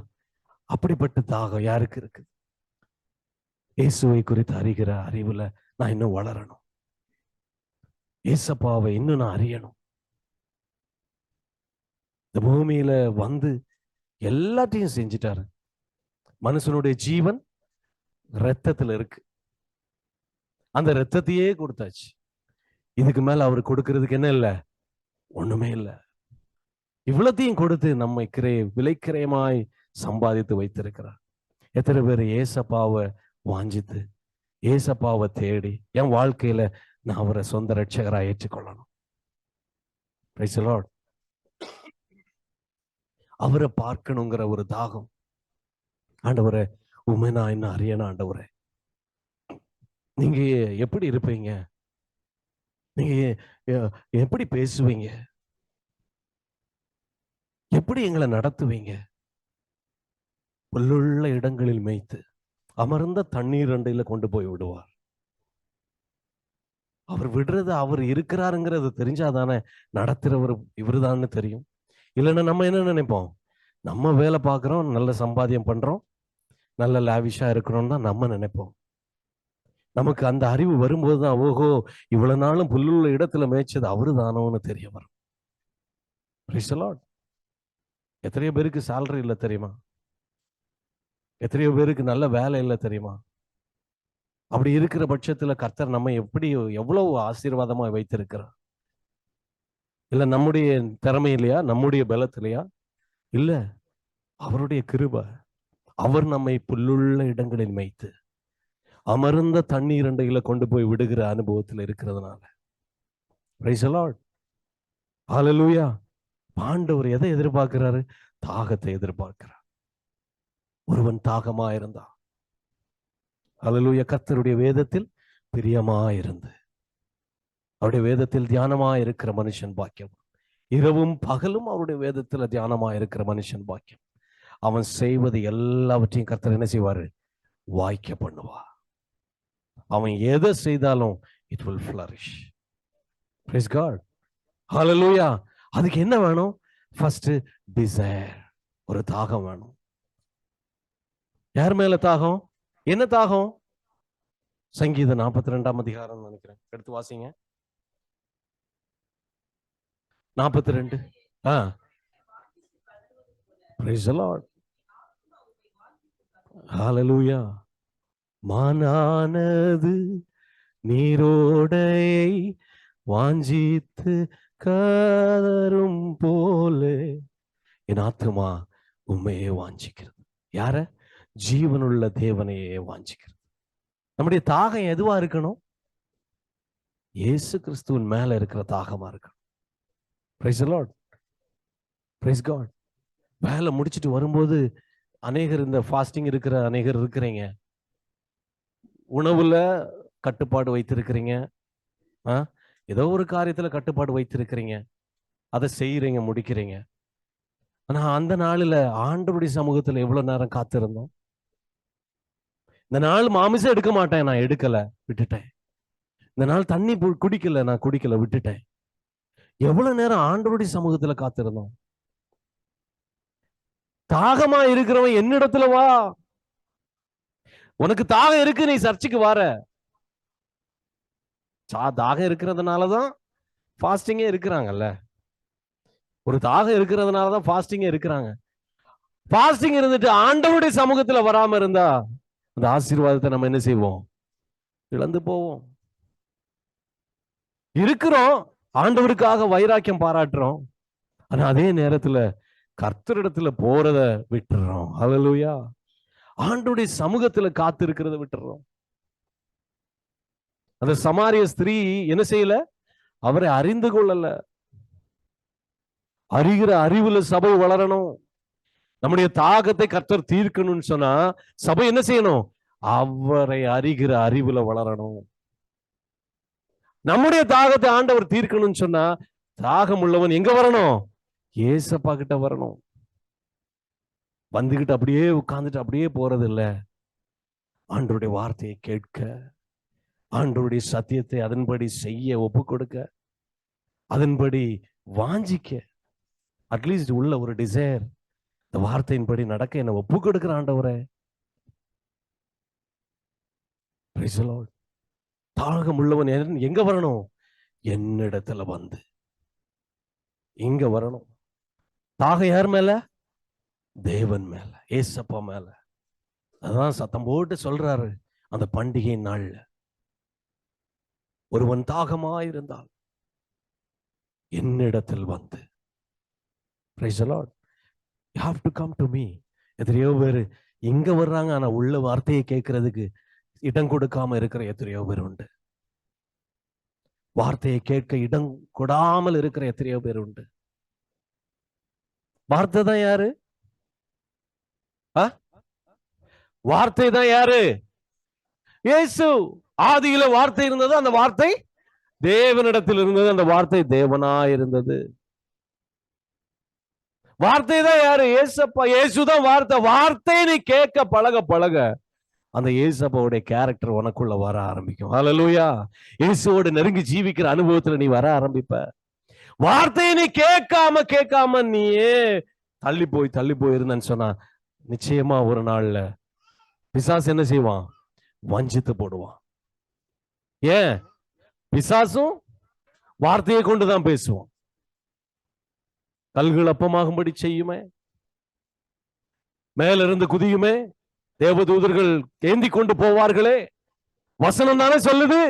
அப்படிப்பட்ட தாகம் யாருக்கு இருக்கு? இயேசுவை குறித்து அறிகிற அறிவுல நான் இன்னும் வளரணும். ஏசப்பாவை இன்னும் நான் அறியணும். இந்த பூமியில வந்து எல்லாத்தையும் செஞ்சிட்டாரு. மனுஷனுடைய ஜீவன் ரத்தத்துல இருக்கு. அந்த ரத்தத்தையே கொடுத்தாச்சு. இதுக்கு மேல அவர் கொடுக்கிறதுக்கு என்ன இல்லை? ஒண்ணுமே இல்லை. இவ்வளத்தையும் கொடுத்து நம்மை விலைக்கிரயமாய் சம்பாதித்து வைத்திருக்கிறார். எத்தனை பேர் ஏசப்பாவை வாஞ்சித்து ஏசப்பாவை தேடி என் வாழ்க்கையில நான் அவரை சொந்த ரட்சகராக ஏற்றுக்கொள்ளணும். Praise the Lord. அவரை பார்க்கணுங்கிற ஒரு தாகம். ஆண்டவரே, உண்மை நான் என்ன அறியணும். ஆண்டவரே, நீங்க எப்படி இருப்பீங்க? நீங்க எப்படி பேசுவீங்க? எப்படி எங்களை நடத்துவீங்க? புல்லுள்ள இடங்களில் மேய்த்து அமர்ந்த தண்ணீர் அண்டையில கொண்டு போய் விடுவார். அவர் விடுறது, அவர் இருக்கிறாருங்கிறது தெரிஞ்சாதானே நடத்துறவர் இவருதான்னு தெரியும். இல்லைன்னா நம்ம என்ன நினைப்போம்? நம்ம வேலை பார்க்குறோம், நல்ல சம்பாத்தியம் பண்றோம், நல்ல லாவிஷா இருக்கிறோம் தான் நம்ம நினைப்போம். நமக்கு அந்த அறிவு வரும்போது தான், ஓஹோ, இவ்வளவு நாளும் புல்லுள்ள இடத்துல மேய்ச்சது அவரு தானோன்னு தெரிய வரும். Price the Lord. எத்தனையோ பேருக்கு சேலரி இல்லை தெரியுமா? எத்தனையோ பேருக்கு நல்ல வேலை இல்லை தெரியுமா? அப்படி இருக்கிற பட்சத்துல கர்த்தர் நம்ம எப்படி எவ்வளவு ஆசீர்வாதமா வைத்திருக்கிறார். இல்ல நம்முடைய திறமை இல்லையா? நம்முடைய பலத்திலையா? இல்ல, அவருடைய கிருபை. அவர் நம்மை புல்லுள்ள இடங்களில் மேய்த்து அமர்ந்த தண்ணீர் அண்டையில கொண்டு போய் விடுகிற அனுபவத்தில் இருக்கிறதுனால. பிரைஸ் தி லார்ட், ஹல்லேலூயா. ஆண்டவர் எதை எதிர்பார்க்கிறாரு? தாகத்தை எதிர்பார்க்கிறார். ஒருவன் தாகமா இருந்தா, ஹல்லேலூயா, கர்த்தருடைய வேதத்தில் பிரியமா இருந்து அவருடைய வேதத்தில் தியானமா இருக்கிற மனுஷன் பாக்கியம். இரவும் பகலும் அவருடைய வேதத்துல தியானமா இருக்கிற மனுஷன் பாக்கியம். அவன் செய்வது எல்லாவற்றையும் கர்த்தர் என்ன செய்வாரு? வாய்க்க பண்ணுவா. அவன் எதை செய்தாலும் it will flourish. Praise God. Hallelujah. அதுக்கு என்ன வேணும்? ஃபர்ஸ்ட் டிசைர், ஒரு தாகம் வேணும். யார் மேல தாகம்? என்ன தாகம்? சங்கீதம் 42ஆம் அதிகாரம் நினைக்கிறேன், எடுத்து வாசிங்க. 42. Praise the Lord. ஹல்லேலூயா. மானானது நீரோடையை வாஞ்சித்து கதரும் போலே என் ஆத்துமா உண்மையே வாஞ்சிக்கிறது. யார? ஜீவனுள்ள தேவனையே வாஞ்சிக்கிறது. நம்முடைய தாகம் எதுவா இருக்கணும்? இயேசு கிறிஸ்துவின் மேல இருக்கிற தாகமா இருக்கணும். Praise the Lord, praise God. வேலை முடிச்சிட்டு வரும்போது அநேகர் இந்த ஃபாஸ்டிங் இருக்கிற அநேகர் இருக்கிறீங்க. உணவுல கட்டுப்பாடு வைத்திருக்கிறீங்க. ஏதோ ஒரு காரியத்துல கட்டுப்பாடு வைத்திருக்கிறீங்க. அதை செய்யறீங்க, முடிக்கிறீங்க. ஆனா அந்த நாளில் ஆண்டவருடைய சமூகத்துல எவ்வளவு நேரம் காத்திருந்தோம்? இந்த நாள் மாமிசம் எடுக்க மாட்டேன், நான் எடுக்கல, விட்டுட்டேன். இந்த நாள் தண்ணி குடிக்கல, நான் குடிக்கல, விட்டுட்டேன். எவ்வளவு நேரம் ஆண்டவருடைய சமூகத்துல காத்திருந்தோம்? தாகமா இருக்கிறவன் என்னிடத்துல வா. உனக்கு தாகம் இருக்கு, நீ சர்ச்சுக்கு வார. தாகம் இருக்கிறதுனாலதான் ஃபாஸ்டிங்கே இருக்கிறாங்கல்ல. ஒரு தாகம் இருக்கிறதுனாலதான் ஃபாஸ்டிங்கே இருக்கிறாங்க. ஃபாஸ்டிங் இருந்துட்டு ஆண்டவருடைய சமூகத்துல வராம இருந்தா அந்த ஆசீர்வாதத்தை நம்ம என்ன செய்வோம்? இழந்து போவோம். இருக்கிறோம், ஆண்டவருக்காக வைராக்கியம் பாராட்டுறோம். ஆனா அதே நேரத்துல கர்த்தரிடத்துல போறத விட்டுறோம். ஹல்லேலூயா. ஆண்டவருடைய சமூகத்துல காத்து இருக்கிறத விட்டுறோம். அந்த சமாரிய ஸ்திரீ என்ன செய்யல? அவரை அறிந்து கொள்ளல. அறிகிற அறிவுல சபை வளரணும். நம்முடைய தாகத்தை கர்த்தர் தீர்க்கணும்னு சொன்னா சபை என்ன செய்யணும்? அவரை அறிகிற அறிவுல வளரணும். நம்முடைய தாகத்தை ஆண்டவர் தீர்க்கணும்னு சொன்னா தாகம் உள்ளவன் எங்க வரணும்? ஏசப்பா கிட்ட வரணும். வந்துகிட்டு அப்படியே உட்கார்ந்துட்டு அப்படியே போறது இல்ல. ஆண்டவருடைய வார்த்தையை கேட்க, ஆண்டவருடைய சத்தியத்தை அதன்படி செய்ய ஒப்பு கொடுக்க, அதன்படி வாஞ்சிக்க, அட்லீஸ்ட் உள்ள ஒரு டிசைர், இந்த வார்த்தையின்படி நடக்க என்ன ஒப்பு கொடுக்கிற ஆண்டவரே. Price the Lord. தாகம் உள்ளவன் எங்க வரணும்? என்னிடத்துல வந்து இங்க வரணும். தாகம் யார் மேல? தேவன் மேல, ஏசப்பா மேல. அதான் சத்தம் போட்டு சொல்றாரு அந்த பண்டிகை நாள்ல, ஒருவன் தாகமாயிருந்தால் என்னிடத்தில் வந்து. Praise the Lord. You have to come to me. எத்தனையோ பேர் இங்க வர்றாங்க, ஆனா உள்ள வார்த்தையை கேட்கறதுக்கு இடம் கொடுக்காம இருக்கிற எத்தனையோ பேர் உண்டு. வார்த்தையை கேட்க இடம் கொடாமல் இருக்கிற எத்தனையோ பேர் உண்டு. வார்த்தை தான் யாரு? வார்த்தை தான் யாரு? இயேசு. ஆதியில வார்த்தை இருந்தது, அந்த வார்த்தை தேவனிடத்தில் இருந்தது, அந்த வார்த்தை தேவனாய் இருந்தது. வார்த்தை தான் யாரு? ஏசப்பா. இயேசுதான் வார்த்தை. வார்த்தை நீ கேட்க பழக பழக அந்த இயேசப்பாவுடைய கேரக்டர் உனக்குள்ள வர ஆரம்பிக்கும். ஹல்லேலூயா. இயேசுவோட நெருங்கி ஜீவிக்கிற அனுபவத்துல நீ வர ஆரம்பிப்ப. வார்த்தையை நீ கேட்காம நீயே தள்ளி போய் இருந்தன்னு சொன்னா நிச்சயமா ஒரு நாள்ல பிசாசு என்ன செய்வான்? வஞ்சித்து போடுவான். ஏன்? பிசாசும் வார்த்தையை கொண்டுதான் பேசுவான். கல்கள் அப்பமாகும்படி செய்யுமே, மேலிருந்து குதியுமே, தேவதூதர்கள் ஏந்தி கொண்டு போவார்களே. வசனம் தானே சொல்லுது.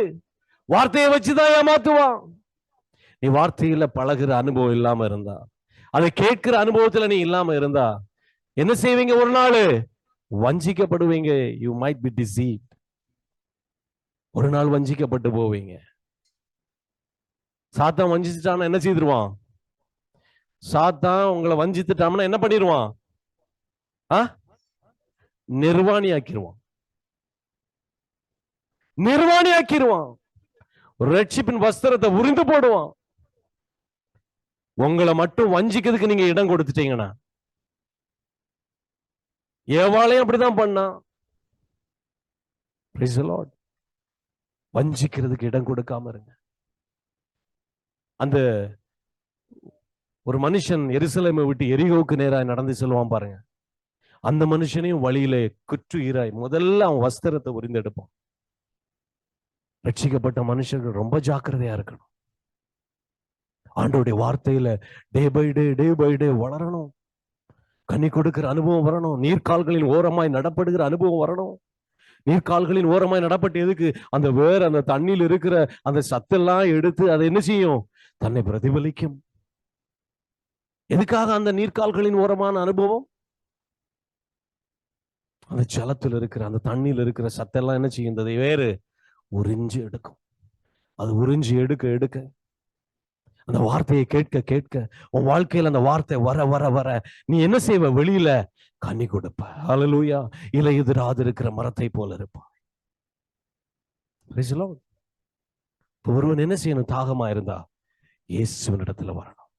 வார்த்தையை வச்சுதான் ஏமாத்துவான். நீ வார்த்தையில பழகுற அனுபவம் இல்லாம இருந்தா, அதை கேட்கிற அனுபவத்துல நீ இல்லாம இருந்தா என்ன செய்வீங்க? ஒரு நாள் வஞ்சிக்கப்படுவீங்க. You might be deceived. ஒரு நாள் வஞ்சிக்கப்பட்டு போவீங்க. சாத்தான் வஞ்சிச்சுட்டான்னா என்ன செய்திருவான்? சாத்தான் உங்களை வஞ்சித்துட்டான்னா என்ன பண்ணிடுவான்? நிர்வாணியாக்கிடுவான். ரட்சிப்பின் வஸ்திரத்தை உரிந்து போடுவான். உங்களை மட்டும் வஞ்சிக்கிறதுக்கு நீங்க இடம் கொடுத்துட்டீங்கன்னா. ஏவாளையும் அப்படிதான் பண்ணான். Praise the Lord. வஞ்சிக்கிறதுக்கு இடம் கொடுக்காம இருங்க. அந்த ஒரு மனுஷன் எருசலேமை விட்டு எரிகோவுக்கு நேராக நடந்து செல்வான் பாருங்க. அந்த மனுஷனையும் வழியிலே குற்றுயிராய் முதல்ல அவன் வஸ்திரத்தை உரிந்தெடுப்பான். ரட்சிக்கப்பட்ட மனுஷர்கள் ரொம்ப ஜாக்கிரதையா இருக்கணும். ஆண்டவருடைய வார்த்தையில டே பை டே வளரணும். கனி கொடுக்கிற அனுபவம் வரணும். நீர்க்கால்களின் ஓரமாய் நடப்படுகிற அனுபவம் வரணும். நீர்க்கால்களின் ஓரமாய் நடப்பட்டு எதுக்கு? அந்த வேர் அந்த தண்ணியில் இருக்கிற அந்த சத்தெல்லாம் எடுத்து அதை என்ன செய்யும்? தன்னை பிரதிபலிக்கும். எதுக்காக அந்த நீர்க்கால்களின் ஓரமான அனுபவம்? அந்த ஜலத்தில் இருக்கிற அந்த தண்ணியில் இருக்கிற சத்தெல்லாம் என்ன செய்யும்? இந்த வேறு உறிஞ்சி எடுக்கும். அது உறிஞ்சி எடுக்க எடுக்க அந்த வார்த்தையை கேட்க கேட்க உன் வாழ்க்கையில் அந்த வார்த்தை வர வர வர நீ என்ன செய்வ? வெளியில கனி கொடுப்ப. ஹல்லேலூயா. இலை எதிராது இருக்கிற மரத்தை போல இருப்பாய். ஒருவன் என்ன செய்யணும்? தாகமா இருந்தா இயேசுவினிடத்துல வரணும்.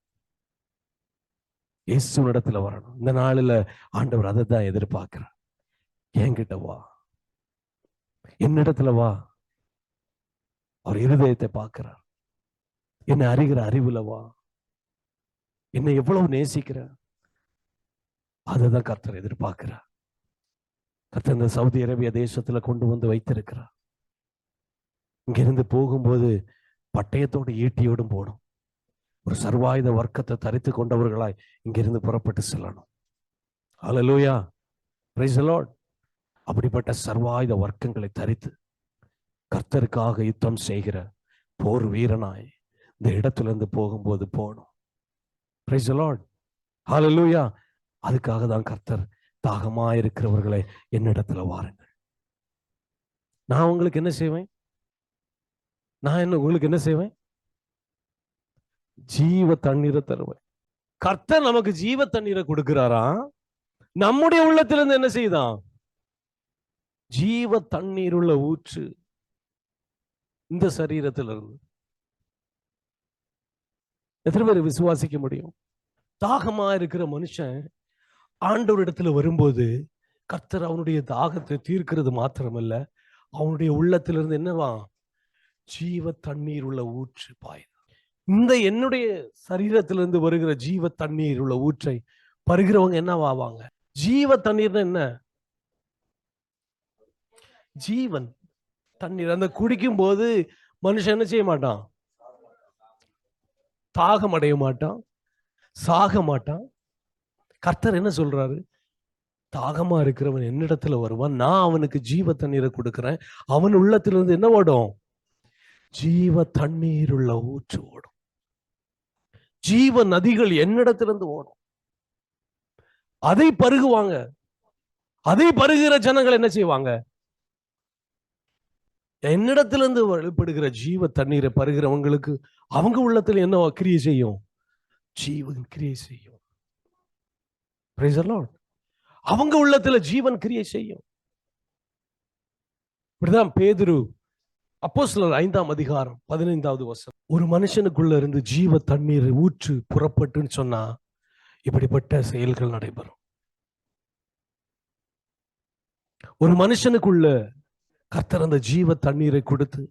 இயேசுவினிடத்துல வரணும். இந்த நாளில ஆண்டவர் அதை தான் எதிர்பார்க்கிறார். என்கிட்ட வா, என்னிடத்துல வா. அவர் இருதயத்தை பார்க்கிறார். என்னை அறிகிற அறிவுல வா. என்னை எவ்வளவு நேசிக்கிற அதுதான் கர்த்தர் எதிர்பார்க்கிறார். கர்த்தர் இந்த சவுதி அரேபியா தேசத்துல கொண்டு வந்து வைத்திருக்கிறார். இங்கிருந்து போகும்போது பட்டயத்தோடு ஈட்டியோடும் போடும். ஒரு சர்வாயுத வர்க்கத்தை தரித்து கொண்டவர்களாய் இங்கிருந்து புறப்பட்டு செல்லணும். ஹல்லேலூயா. Praise the Lord. அப்படிப்பட்ட சர்வாயுத வர்க்கங்களை தரித்து கர்த்தருக்காக யுத்தம் செய்கிற போர் வீரனாய் இந்த இடத்துல இருந்து போகும்போது போகணும். Praise the Lord. ஹல்லேலூயா. அதுக்காக தான் கர்த்தர் தாகமாயிருக்கிறவர்களை என்னிடத்துல வாருங்கள். நான் உங்களுக்கு என்ன செய்வேன்? நான் உங்களுக்கு என்ன செய்வேன்? ஜீவ தண்ணீரை தருவேன். கர்த்தர் நமக்கு ஜீவ தண்ணீரை கொடுக்கிறாரா? நம்முடைய உள்ளத்திலிருந்து என்ன செய்தான்? ஜீவ தண்ணீர் உள்ள ஊற்று இந்த சரீரத்திலிருந்து. எத்தனை பேர் விசுவாசிக்க முடியும்? தாகமா இருக்கிற மனுஷன் ஆண்டவர் இடத்துல வரும்போது கர்த்தர் அவனுடைய தாகத்தை தீர்க்கிறது மாத்திரமல்ல, அவனுடைய உள்ளத்திலிருந்து என்னவா? ஜீவ தண்ணீர் உள்ள ஊற்று பாயுது. இந்த என்னுடைய சரீரத்திலிருந்து வருகிற ஜீவ தண்ணீர் உள்ள ஊற்றை பருகிறவங்க என்னவாவாங்க? ஜீவ தண்ணீர்னா என்ன? ஜீவன் தண்ணீர். அந்த குடிக்கும் போது மனுஷன் என்ன செய்ய மாட்டான்? தாகம் அடைய மாட்டான், சாக மாட்டான். கர்த்தர் என்ன சொல்றாரு? தாகமா இருக்கிறவன் என்னிடத்துல வருவான், நான் அவனுக்கு ஜீவ தண்ணீரை கொடுக்கிறேன். அவன் உள்ளத்திலிருந்து என்ன ஓடும்? ஜீவ தண்ணீர் உள்ள ஊற்று ஓடும். ஜீவ நதிகள் என்னிடத்திலிருந்து ஓடும். அதை பருகுவாங்க. அதை பருகிற ஜனங்கள் என்ன செய்வாங்க? என்னிடத்திலிருந்து வெளிப்படுகிற ஜீவ தண்ணீரை பருகிறவங்களுக்கு அவங்க உள்ளத்துல என்ன கிரியை செய்யும்? ஜீவன் கிரியை செய்யும். Praise the Lord. அவங்க உள்ளத்துல ஜீவன் கிரியை செய்யும். இப்படிதான் பேதுரு அப்போஸ்தலர் 5ஆம் அதிகாரம் 15வது வசனம், ஒரு மனுஷனுக்குள்ள இருந்து ஜீவ தண்ணீர் ஊற்று புறப்பட்டுன்னு சொன்னா இப்படிப்பட்ட செயல்கள் நடைபெறும். ஒரு மனுஷனுக்குள்ள கர்த்தர் அந்த ஜீவ தண்ணீரை கொடுத்து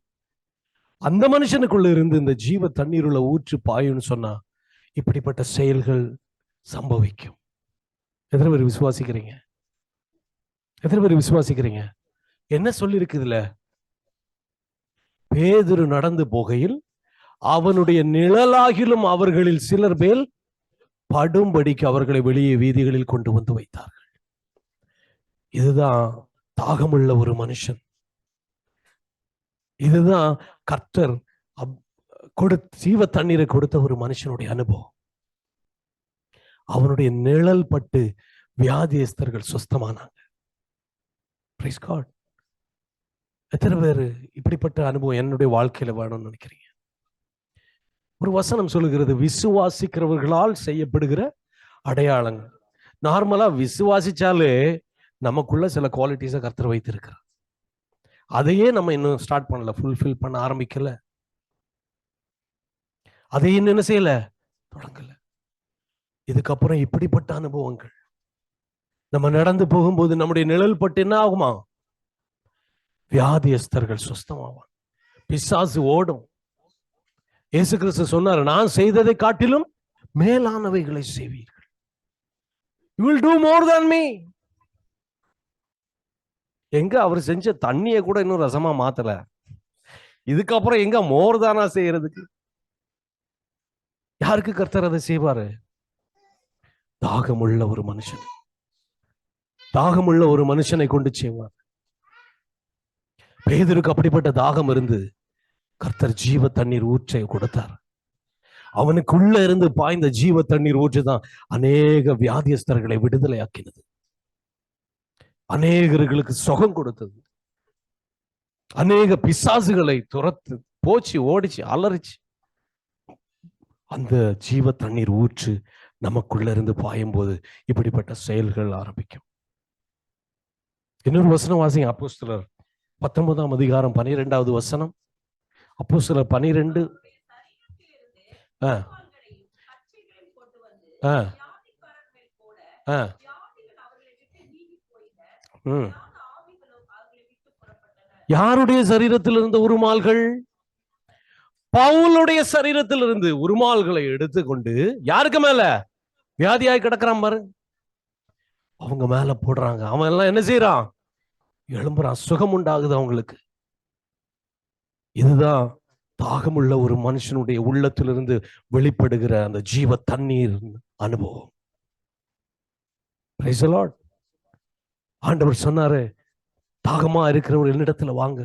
அந்த மனுஷனுக்குள்ள இருந்து இந்த ஜீவ தண்ணீர் உள்ள ஊற்று பாயும்னு சொன்னா இப்படிப்பட்ட செயல்கள் சம்பவிக்கும். எத்தனை பேர் விசுவாசிக்கிறீங்க? எத்தனை பேர் விசுவாசிக்கிறீங்க? என்ன சொல்லி இருக்குதுல? பேதுரு நடந்து போகையில் அவனுடைய நிழலாகிலும் அவர்களில் சிலர் மேல் படும்படிக்கு அவர்களை வெளியே வீதிகளில் கொண்டு வந்து வைத்தார்கள். இதுதான் தாகமுள்ள ஒரு மனுஷன். இதுதான் கர்த்தர் ஜீவ தண்ணீரை கொடுத்த ஒரு மனுஷனுடைய அனுபவம். அவனுடைய நிழல் பட்டு வியாதியஸ்தர்கள் சுஸ்தமானாங்க. Price God. எத்தனை பேர் இப்படிப்பட்ட அனுபவம் என்னுடைய வாழ்க்கையில வேணும்னு நினைக்கிறீங்க? ஒரு வசனம் சொல்லுகிறது, விசுவாசிக்கிறவர்களால் செய்யப்படுகிற அடையாளங்கள். நார்மலா விசுவாசிச்சாலே நமக்குள்ள சில குவாலிட்டிஸை கர்த்தர் வைத்திருக்கிறார். அதையே நம்ம இன்னும் ஸ்டார்ட் பண்ணல, ஃபுல்ஃபில் பண்ண ஆரம்பிக்கல. அதையே என்ன செய்யல, தொடங்கல. இதுக்கப்புறம் இப்படிப்பட்ட அனுபவங்கள் நம்ம நடந்து போகும்போது நம்முடைய நிழல் பட்டு என்ன ஆகுமா? வியாதியஸ்தர்கள் சுஸ்தமாவான், பிசாசு ஓடும். இயேசு கிறிஸ்து சொன்னார், நான் செய்ததை காட்டிலும் மேலானவைகளை செய்வீர்கள். You will do more than me. எங்க அவர் செஞ்ச தண்ணியை கூட இன்னும் ரசமா மாத்தல. இதுக்கப்புறம் எங்க மோர் தானா செய்யறதுக்கு? யாருக்கு கர்த்தர் அதை செய்வாரு? தாகமுள்ள ஒரு மனுஷன், தாகமுள்ள ஒரு மனுஷனை கொண்டு செய்வார். பேதுருக்கு அப்படிப்பட்ட தாகம் இருந்து கர்த்தர் ஜீவ தண்ணீர் ஊற்றை கொடுத்தார். அவனுக்குள்ள இருந்து பாய்ந்த ஜீவ தண்ணீர் ஊற்றுதான் அநேக வியாதியஸ்தர்களை விடுதலை ஆக்கினது, அநேகர்களுக்கு சுகம் கொடுத்தது, அநேக பிசாசுகளை துரத்து போச்சு, ஓடிச்சு, அலறிச்சு. அந்த ஜீவ தண்ணீர் ஊற்று நமக்குள்ள இருந்து பாயும் போது இப்படிப்பட்ட செயல்கள் ஆரம்பிக்கும். இன்னொரு வசனம் வாசிங்க, அப்போஸ்தலர் 19ஆம் அதிகாரம் 12வது வசனம். அப்போஸ்தலர் 12. யாருடைய சரீரத்தில் இருந்த உருமால்கள்? பவுலுடைய சரீரத்தில் இருந்து உருமால்களை எடுத்துக்கொண்டு யாருக்கு மேல வியாதியாய் கிடக்கிறான் பாரு, அவங்க மேல போடுறாங்க. அவன் எல்லாம் என்ன செய்யறான்? எழும்புறான், சுகம் உண்டாகுது அவங்களுக்கு. இதுதான் தாகமுள்ள ஒரு மனுஷனுடைய உள்ளத்திலிருந்து வெளிப்படுகிற அந்த ஜீவ தண்ணீர் அனுபவம். Praise the Lord. ஆண்டவர் சொன்னாரு, தாகமா இருக்கிற ஒரு என்னிடத்துல வாங்க,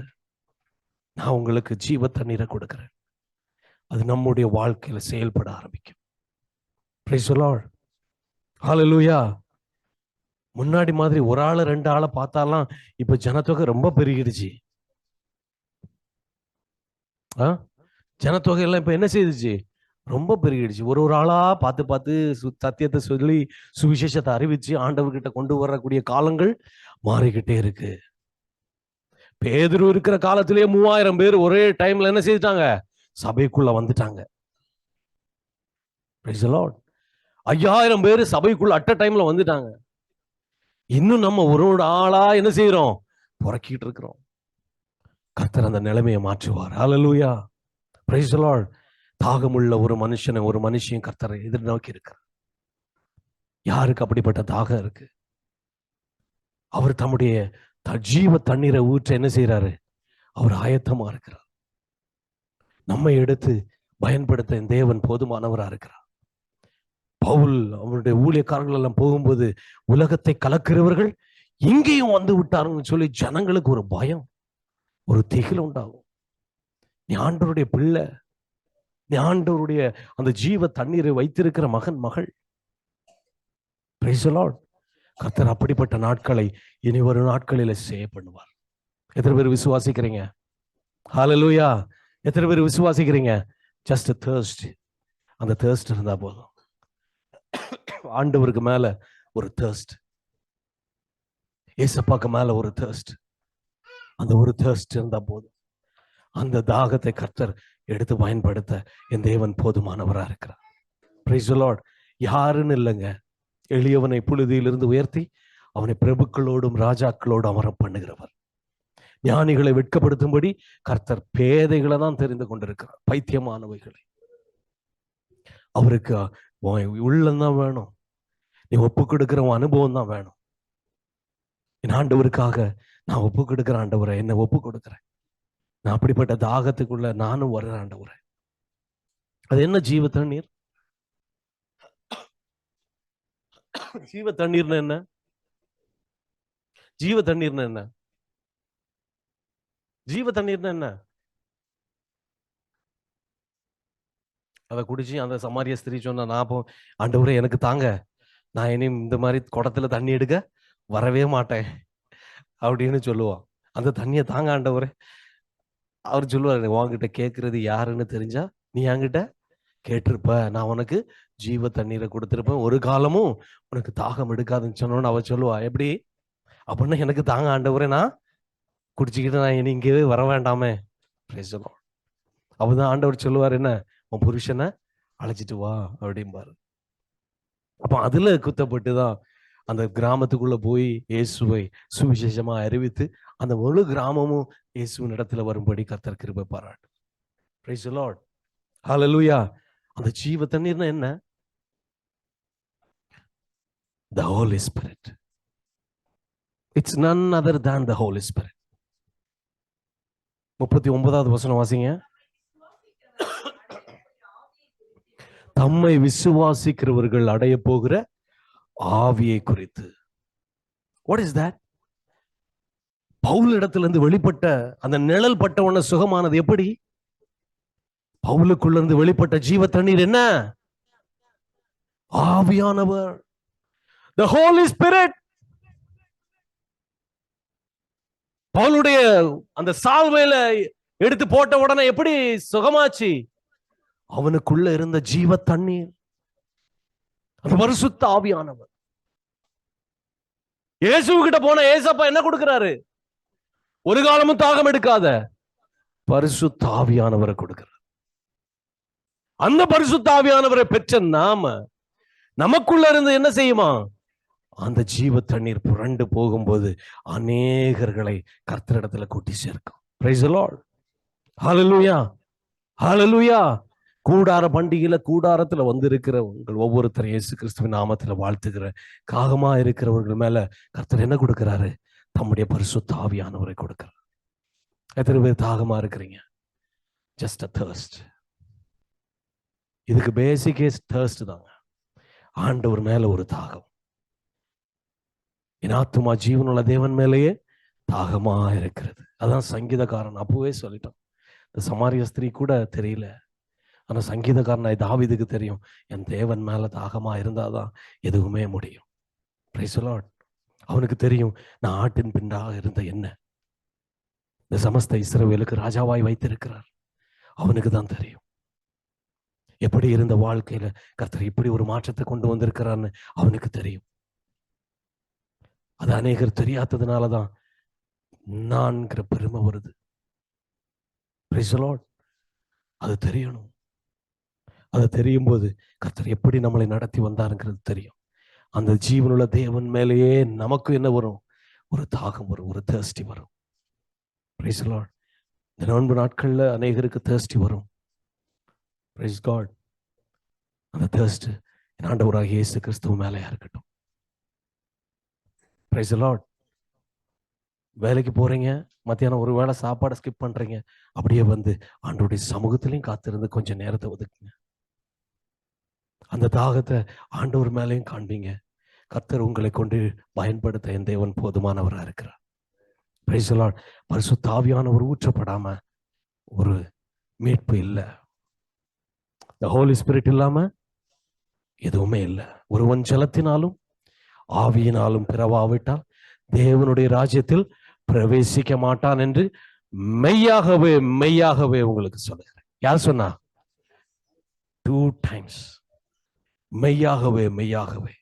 நான் உங்களுக்கு ஜீவ தண்ணீரை கொடுக்கிறேன். அது நம்முடைய வாழ்க்கையில செயல்பட ஆரம்பிக்கும். Praise the Lord. Hallelujah. முன்னாடி மாதிரி ஒரு ஆளு ரெண்டு ஆளை பார்த்தாலாம் இப்ப ஜனத்தொகை ரொம்ப பெருகிடுச்சு. ஜனத்தொகை எல்லாம் இப்ப என்ன செய்துச்சு? ரொம்ப பெருகிடுச்சு. ஒரு ஒரு ஆளா பார்த்து பார்த்து சத்தியத்தை சொல்லி சுவிசேஷத்தை அறிவிச்சு ஆண்டவர்கிட்ட கொண்டு வரக்கூடிய காலங்கள் மாறிக்கிட்டே இருக்கு. பேதுரு இருக்கிற காலத்திலேயே 3000 பேர் ஒரே டைம்ல என்ன செய்துட்டாங்க? சபைக்குள்ள வந்துட்டாங்க. Praise the Lord. 5000 பேர் சபைக்குள்ள அட்ட டைம்ல வந்துட்டாங்க. இன்னும் நம்ம ஒரு ஆளா என்ன செய்யறோம்? புறக்கிட்டு இருக்கிறோம். கர்த்தர் அந்த நிலைமையை மாற்றுவார். ஹல்லேலூயா. Praise the Lord. தாகமுள்ள ஒரு மனுஷனை, ஒரு மனுஷன் கர்த்தரை எதிர்நோக்கி இருக்கிறார். யாருக்கு அப்படிப்பட்ட தாகம் இருக்கு? அவர் தம்முடைய ஜீவ தண்ணீரை ஊற்ற என்ன செய்யறாரு? அவர் ஆயத்தமா இருக்கிறார். நம்மை எடுத்து பயன்படுத்த தேவன் போதுமானவரா இருக்கிறார். பவுல் அவருடைய ஊழியக்காரர்கள் எல்லாம் போகும்போது உலகத்தை கலக்கிறவர்கள் இங்கேயும் வந்து விட்டாருன்னு சொல்லி ஜனங்களுக்கு ஒரு பயம், ஒரு திகில் உண்டாகும். நீ ஆண்டவருடைய பிள்ளை, நீ ஆண்டவருடைய அந்த ஜீவ தண்ணீரை வைத்திருக்கிற மகன், மகள். Praise the Lord. கர்த்தர் அப்படிப்பட்ட நாட்களை இனி ஒரு நாட்களில செய்ய பண்ணுவார். எத்தனை பேர் விசுவாசிக்கிறீங்க? ஹல்லேலூயா. எத்தனை பேர் விசுவாசிக்கிறீங்க? Just thirst. அந்த thirst இருந்தா போதும். ஆண்டவருக்கு மேல ஒரு thirst, ஏசப்பாக்கு மேல ஒரு thirst, அந்த ஒரு thirst இருந்தா போதும். அந்த தாகத்தை கர்த்தர் எடுத்து பயன்படுத்த என் தேவன் போதுமானவரா இருக்கிறார். Praise the Lord. யாருன்னு இல்லைங்க, எளியவனை புழுதியிலிருந்து உயர்த்தி அவனை பிரபுக்களோடும் ராஜாக்களோடும் அமர பண்ணுகிறவர். ஞானிகளை வெட்கப்படுத்தும்படி கர்த்தர் பேதைகளை தான் தெரிந்து கொண்டிருக்கிறார், பைத்தியமானவைகளை. அவருக்கு உள்ளம்தான் வேணும், நீ ஒப்பு கொடுக்கிற அனுபவம் தான் வேணும். என் ஆண்டவருக்காக நான் ஒப்பு கொடுக்கிற ஆண்டவரை, என்னை ஒப்பு கொடுக்கிறேன். நான் அப்படிப்பட்ட தாகத்துக்குள்ள நானும் வர்ற ஆண்டவரை. அது என்ன ஜீவ தண்ணீர்? ஜீவ தண்ணீர்னு என்ன? ஜீவ தண்ணீர்னு என்ன? ஜீவ தண்ணீர்னு என்ன? அதை குடிச்சு அந்த சமாரிய ஸ்திரீ சொன்னா, நான் ஆண்டவரே எனக்கு தாங்க, நான் இனி இந்த மாதிரி குடத்துல தண்ணி எடுக்க வரவே மாட்டேன் அப்படின்னு சொல்லுவான். அந்த தண்ணியை தாங்க ஆண்டவரே. அவர் சொல்லுவார், உன்கிட்ட கேட்கறது யாருன்னு தெரிஞ்சா நீ என்கிட்ட கேட்டிருப்ப, நான் உனக்கு ஜீவ தண்ணீரை கொடுத்திருப்பேன், ஒரு காலமும் உனக்கு தாகம் எடுக்காதுன்னு சொன்னோன்னு அவ சொல்லுவா. எப்படி அப்படின்னா, எனக்கு தாங்க ஆண்டவரே, நான் குடிச்சுக்கிட்டு நான் இனி இங்கே வர வேண்டாமே. பேசணும். அப்பதான் ஆண்டவர் சொல்லுவார், என்ன, உன் புருஷனை அழைச்சிட்டு வா அப்படிம்பாரு. அப்ப அதுல குத்தப்பட்டுதான் அந்த கிராமத்துக்குள்ள போய் இயேசுவை சுவிசேஷமா அறிவித்து அந்த முழு கிராமமும் இயேசுவின் இடத்துல வரும்படி கர்த்தர் கிருபை பாராட்டு. Praise the Lord. Hallelujah. அந்த ஜீவ தண்ணீர்னா என்ன? The Holy Spirit. It's none other than the Holy Spirit. 39வது வசனம் வாசிங்க. தம்மை விசுவாசிக்கிறவர்கள் அடைய போகிற ஆவியை குறித்து. What is that? பவுல் இடத்திலிருந்து வெளிப்பட்ட அந்த நிழல் பட்டவன சுகமானது எப்படி? பவுலுக்குள்ள இருந்து வெளிப்பட்ட ஜீவ தண்ணீர் என்ன? ஆவியானவர், the Holy Spirit. பவுலுடைய அந்த சால்வையில எடுத்து போட்ட உடனே எப்படி சுகமாச்சு? அவனுக்குள்ள இருந்த ஜீவ தண்ணீர், அந்த பரிசுத்த ஆவியானவர். இயேசுகிட்ட போன ஏசப்பா என்ன கொடுக்கிறாரு? ஒரு காலமும் தாகம் எடுக்காத பரிசுத்த ஆவியானவரை கொடுக்கிறார். அந்த பரிசுத்த ஆவியானவரை பெற்ற நாம நமக்குள்ள இருந்து என்ன செய்யுமா? அந்த ஜீவ தண்ணீர் புரண்டு போகும்போது அநேகர்களை கர்த்தரிடத்துல கூட்டி சேர்க்கும். Praise the Lord. Hallelujah, hallelujah. கூடார பண்டிகையில கூடாரத்துல வந்திருக்கிற உங்கள் ஒவ்வொருத்தரும் இயேசு கிறிஸ்துவின் நாமத்துல வாழ்த்துகிற காகமா இருக்கிறவர்கள் மேல கர்த்தர் என்ன கொடுக்கிறாரு? தம்முடைய பரிசுத்த ஆவியானவரை கொடுக்கிறார். எத்தனை பேர் தாகமா இருக்கிறீங்க? Just a thirst. இதுக்கு பேசிக்கே thirst தாங்க. ஆண்டவர் மேல ஒரு தாகம். என் ஆத்துமா ஜீவனுள்ள தேவன் மேலேயே தாகமா இருக்கிறது. அதான் சங்கீதக்காரன் அப்பவே சொல்லிட்டான். இந்த சமாரிய ஸ்திரீ கூட தெரியல, ஆனா சங்கீதக்காரன் தாவீதுக்கு தெரியும், என் தேவன் மேல தாகமா இருந்தாதான் எதுவுமே முடியும். Price the Lord. அவனுக்கு தெரியும், நான் ஆட்டின் பிண்டாக இருந்த என்ன இந்த சமஸ்த இஸ்ரவேலுக்கு ராஜாவாய் வைத்திருக்கிறார். அவனுக்கு தான் தெரியும் எப்படி இருந்த வாழ்க்கையில கர்த்தர் இப்படி ஒரு மாற்றத்தை கொண்டு வந்திருக்கிறான்னு அவனுக்கு தெரியும். அது அநேகர் தெரியாததுனாலதான் நான்கிற பெருமை வருது. Price the Lord. அது தெரியணும். அது தெரியும் போது கர்த்தர் எப்படி நம்மளை நடத்தி வந்தாருங்கிறது தெரியும். அந்த ஜீவனுள்ள தேவன் மேலேயே நமக்கு என்ன வரும்? ஒரு தாகம் வரும், ஒரு தேர்ஸ்டி வரும். Price the Lord. இந்த நோன்பு நாட்கள்ல அநேகருக்கு தேர்ஸ்டி வரும். Price God. அந்த தேர்ஸ்ட் ஆண்டவராகிய இயேசு கிறிஸ்துவ மேலேயா இருக்கட்டும். Price the Lord. வேலைக்கு போறீங்க, மத்தியானம் ஒரு வேளை சாப்பாடை ஸ்கிப் பண்றீங்க, அப்படியே வந்து ஆண்டவருடைய சமூகத்திலையும் காத்திருந்து கொஞ்சம் நேரத்தை ஒதுக்குங்க. அந்த தாகத்தை ஆண்டவர் மேலேயும் காண்பீங்க. கர்த்தர் உங்களை கொண்டு பயன்படுத்த என் தேவன் போதுமானவராக இருக்கிறார். Praise the Lord. பரிசுத்த ஆவியானவர் ஊற்றப்படாம ஒரு மீட்பு இல்லை. The Holy Spirit இல்லாம எதுவுமே இல்லை. ஒருவன் ஜலத்தினாலும் ஆவியினாலும் பிறவாவிட்டால் தேவனுடைய ராஜ்யத்தில் பிரவேசிக்க மாட்டான் என்று மெய்யாகவே மெய்யாகவே உங்களுக்கு சொல்லுகிறேன். யார் சொன்னா? 2 times. மெய்யாகவே மெய்யாகவே.